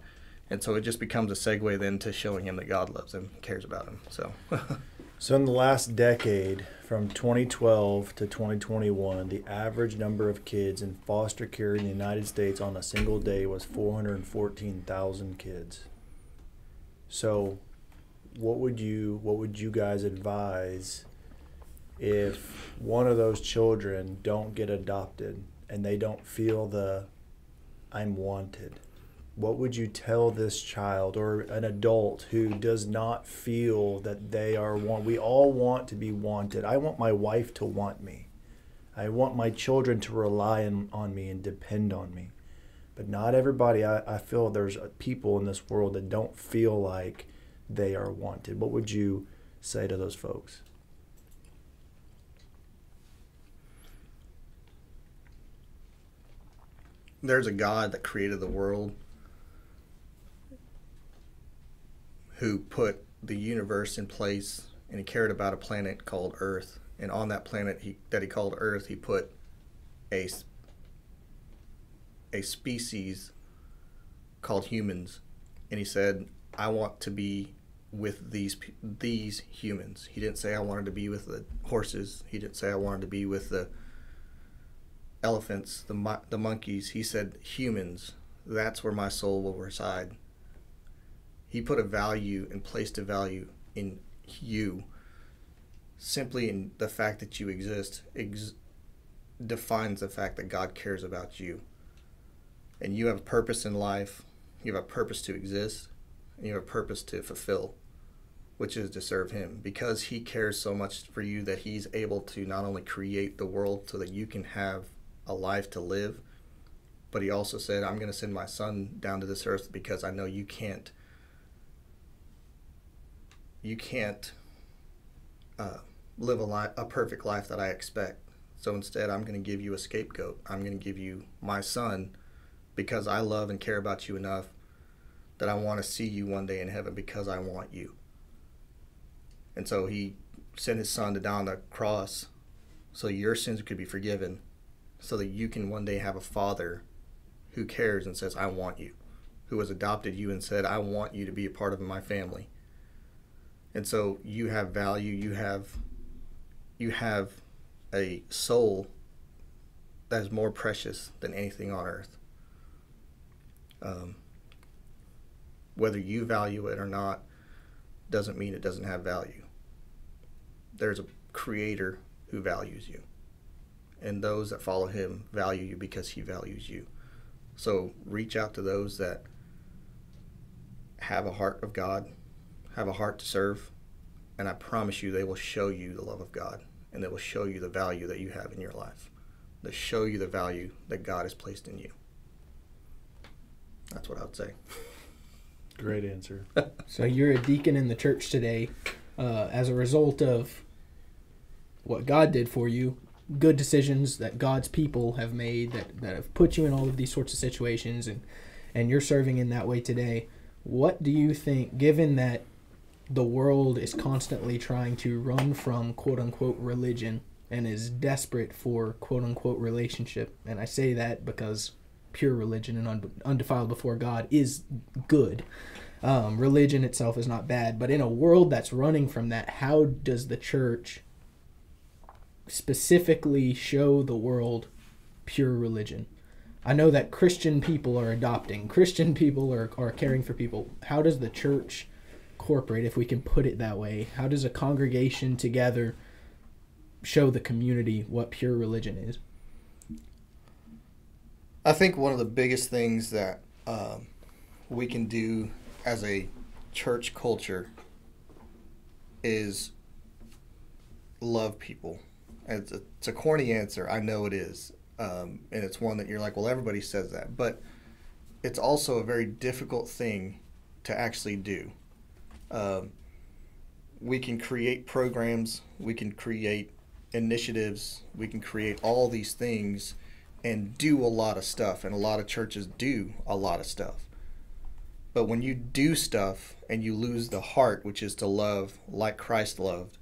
And so it just becomes a segue then to showing him that God loves him, cares about him. So in the last decade, from 2012 to 2021, the average number of kids in foster care in the United States on a single day was 414,000 kids. So what would you guys advise if one of those children don't get adopted and they don't feel the I'm wanted? What would you tell this child or an adult who does not feel that they are wanted? We all want to be wanted. I want my wife to want me. I want my children to rely on me and depend on me. But not everybody. I feel there's people in this world that don't feel like they are wanted. What would you say to those folks? There's a God that created the world, who put the universe in place, and he cared about a planet called Earth. And on that planet that he called Earth, he put a species called humans. And he said, I want to be with these humans. He didn't say I wanted to be with the horses. He didn't say I wanted to be with the elephants, the monkeys. He said humans. That's where my soul will reside. He put a value and placed a value in you. Simply in the fact that you exist defines the fact that God cares about you. And you have a purpose in life. You have a purpose to exist. And you have a purpose to fulfill, which is to serve him. Because he cares so much for you that he's able to not only create the world so that you can have a life to live, but he also said, I'm going to send my son down to this earth because I know you can't live a perfect life that I expect. So instead, I'm going to give you a scapegoat. I'm going to give you my son because I love and care about you enough that I want to see you one day in heaven because I want you. And so he sent his son to die on the cross so your sins could be forgiven, so that you can one day have a father who cares and says, I want you, who has adopted you and said, I want you to be a part of my family. And so you have value, you have a soul that is more precious than anything on earth. Whether you value it or not doesn't mean it doesn't have value. There's a creator who values you. And those that follow him value you because he values you. So reach out to those that have a heart of God, have a heart to serve, and I promise you they will show you the love of God, and they will show you the value that you have in your life. They'll show you the value that God has placed in you. That's what I would say. Great answer. So you're a deacon in the church today as a result of what God did for you, good decisions that God's people have made that have put you in all of these sorts of situations, and you're serving in that way today. What do you think, given that the world is constantly trying to run from quote-unquote religion and is desperate for quote-unquote relationship, and I say that because pure religion and undefiled before God is good. Religion itself is not bad, but in a world that's running from that, how does the church specifically show the world pure religion? I know that Christian people are adopting. Christian people are caring for people. How does the church corporate, if we can put it that way, how does a congregation together show the community what pure religion is? I think one of the biggest things that we can do as a church culture is love people. And it's a corny answer. I know it is. And it's one that you're like, well, everybody says that. But it's also a very difficult thing to actually do. We can create programs. We can create initiatives. We can create all these things and do a lot of stuff. And a lot of churches do a lot of stuff. But when you do stuff and you lose the heart, which is to love like Christ loved,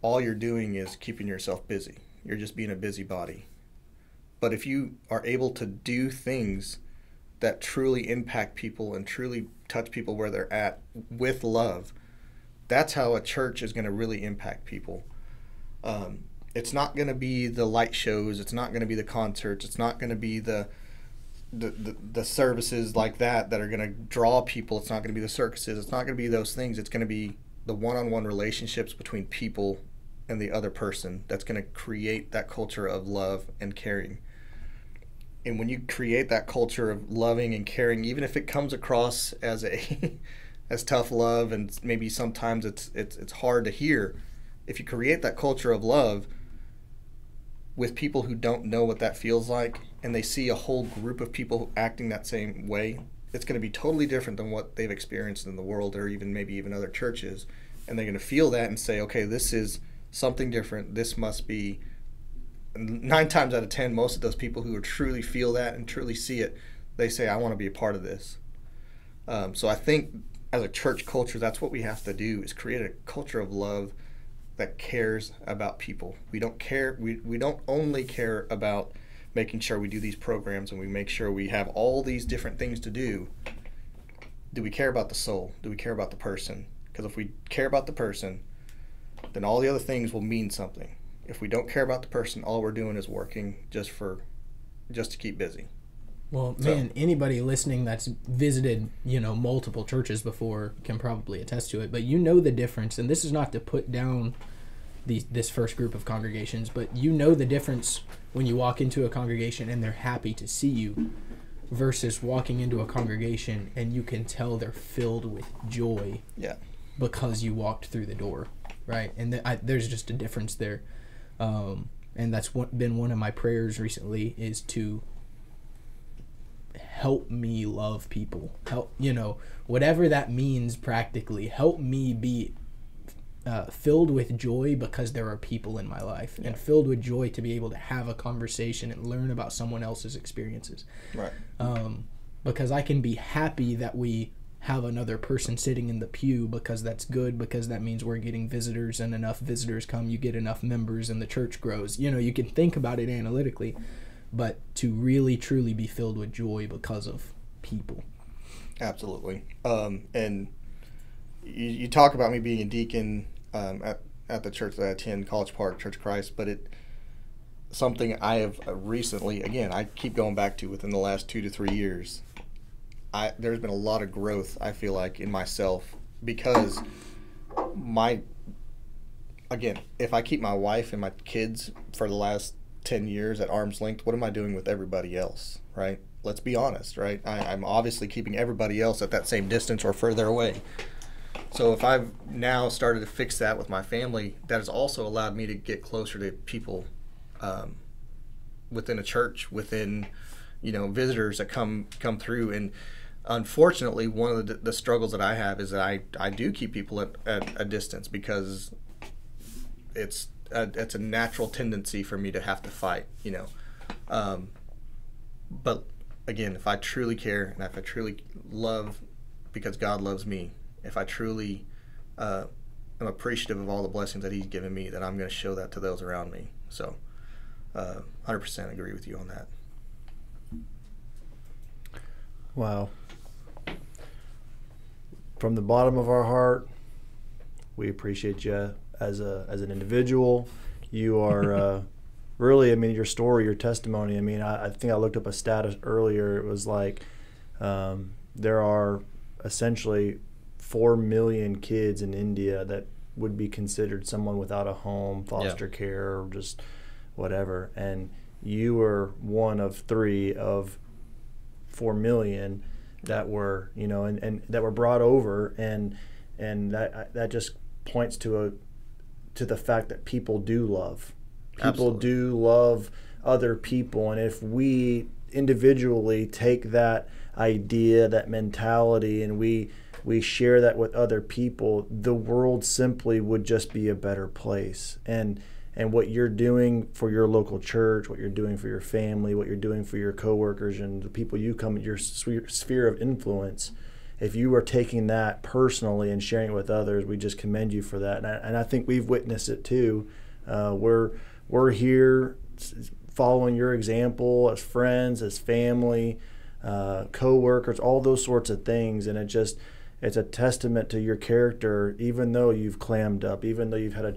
all you're doing is keeping yourself busy. You're just being a busybody. But if you are able to do things that truly impact people and truly touch people where they're at with love, that's how a church is going to really impact people. It's not going to be the light shows. It's not going to be the concerts. It's not going to be the services like that are going to draw people. It's not going to be the circuses. It's not going to be those things. It's going to be the one-on-one relationships between people and the other person that's going to create that culture of love and caring. And when you create that culture of loving and caring, even if it comes across as as tough love and maybe sometimes it's hard to hear, if you create that culture of love with people who don't know what that feels like and they see a whole group of people acting that same way, it's going to be totally different than what they've experienced in the world or maybe even other churches. And they're going to feel that and say, okay, this is something different. This must be, 9 times out of 10, most of those people who truly feel that and truly see it, they say, I want to be a part of this. So I think as a church culture, that's what we have to do, is create a culture of love that cares about people. We don't care. We don't only care about making sure we do these programs and we make sure we have all these different things to do. Do we care about the soul? Do we care about the person? Because if we care about the person, then all the other things will mean something. If we don't care about the person, all we're doing is working just to keep busy. Well, man, anybody listening that's visited, multiple churches before can probably attest to it. But you know the difference, and this is not to put down this first group of congregations, but you know the difference when you walk into a congregation and they're happy to see you versus walking into a congregation and you can tell they're filled with joy because you walked through the door, right? And there's just a difference there. And that's been one of my prayers recently, is to help me love people. Help, whatever that means practically, help me be filled with joy because there are people in my life, and filled with joy to be able to have a conversation and learn about someone else's experiences. Right. Because I can be happy that we have another person sitting in the pew, because that's good, because that means we're getting visitors, and enough visitors come, you get enough members and the church grows. You can think about it analytically, but to really truly be filled with joy because of people. Absolutely. And you talk about me being a deacon at the church that I attend, College Park Church of Christ, but something I have recently, again, I keep going back to within the last 2 to 3 years, there's been a lot of growth, I feel like, in myself, because if I keep my wife and my kids for the last 10 years at arm's length, what am I doing with everybody else, right? Let's be honest, right? I'm obviously keeping everybody else at that same distance or further away. So if I've now started to fix that with my family, that has also allowed me to get closer to people within a church, within visitors that come through. And unfortunately, one of the struggles that I have is that I do keep people at a distance, because it's a natural tendency for me to have to fight, but again, if I truly care and if I truly love because God loves me, if I truly am appreciative of all the blessings that He's given me, then I'm going to show that to those around me. So 100% agree with you on that. Wow. From the bottom of our heart, we appreciate you as an individual. You are really, your story, your testimony. I think I looked up a stat earlier. It was like there are essentially 4 million kids in India that would be considered someone without a home, foster care, or just whatever. And you were one of 3 of 4 million that were, and that were brought over, and that just points to to the fact that people do love. People Absolutely. do love other people, and if we individually take that idea, that mentality, and we share that with other people, the world simply would just be a better place. And what you're doing for your local church, what you're doing for your family, what you're doing for your coworkers and the people you come in your sphere of influence, if you are taking that personally and sharing it with others, we just commend you for that. And I think we've witnessed it too. We're here following your example as friends, as family, co-workers, all those sorts of things. And it's a testament to your character, even though you've clammed up, even though you've had a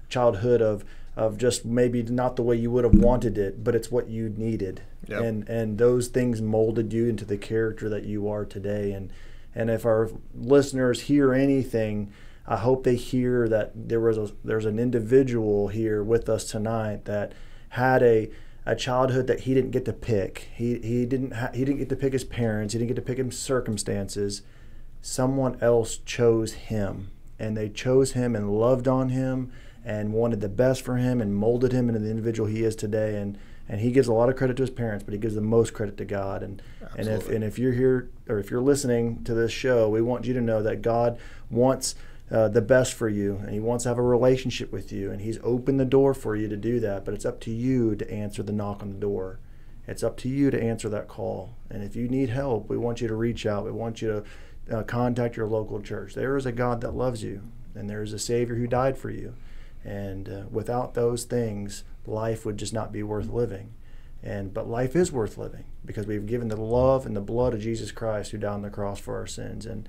childhood of just maybe not the way you would have wanted it, but it's what you needed. Yep. And those things molded you into the character that you are today. And if our listeners hear anything, I hope they hear that there's an individual here with us tonight that had a childhood that he didn't get to pick. He didn't get to pick his parents. He didn't get to pick his circumstances. Someone else chose him, and they chose him and loved on him and wanted the best for him and molded him into the individual he is today. And he gives a lot of credit to his parents, but he gives the most credit to God. And if you're here or if you're listening to this show, we want you to know that God wants the best for you, and he wants to have a relationship with you, and he's opened the door for you to do that. But it's up to you to answer the knock on the door. It's up to you to answer that call. And if you need help, we want you to reach out. We want you to contact your local church. There is a God that loves you, and there is a Savior who died for you. And without those things, life would just not be worth living. But life is worth living because we've given the love and the blood of Jesus Christ who died on the cross for our sins. And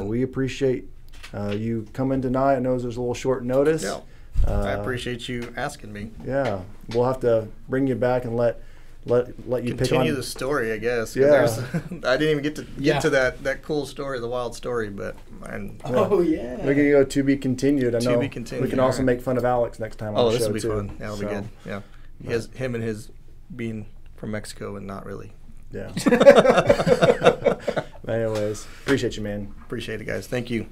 we appreciate you coming tonight. I know there's a little short notice. Yeah. I appreciate you asking me. Yeah. We'll have to bring you back and let you continue the story, I guess. Yeah. I didn't even get to that cool story, the wild story, but yeah. We're gonna go to be continued. I know. To be continued. We can also make fun of Alex next time. Oh, on the this show will be too. fun. That'll be good. Yeah. Him and his being from Mexico and not really. Yeah. Anyways, appreciate you, man. Appreciate it, guys. Thank you.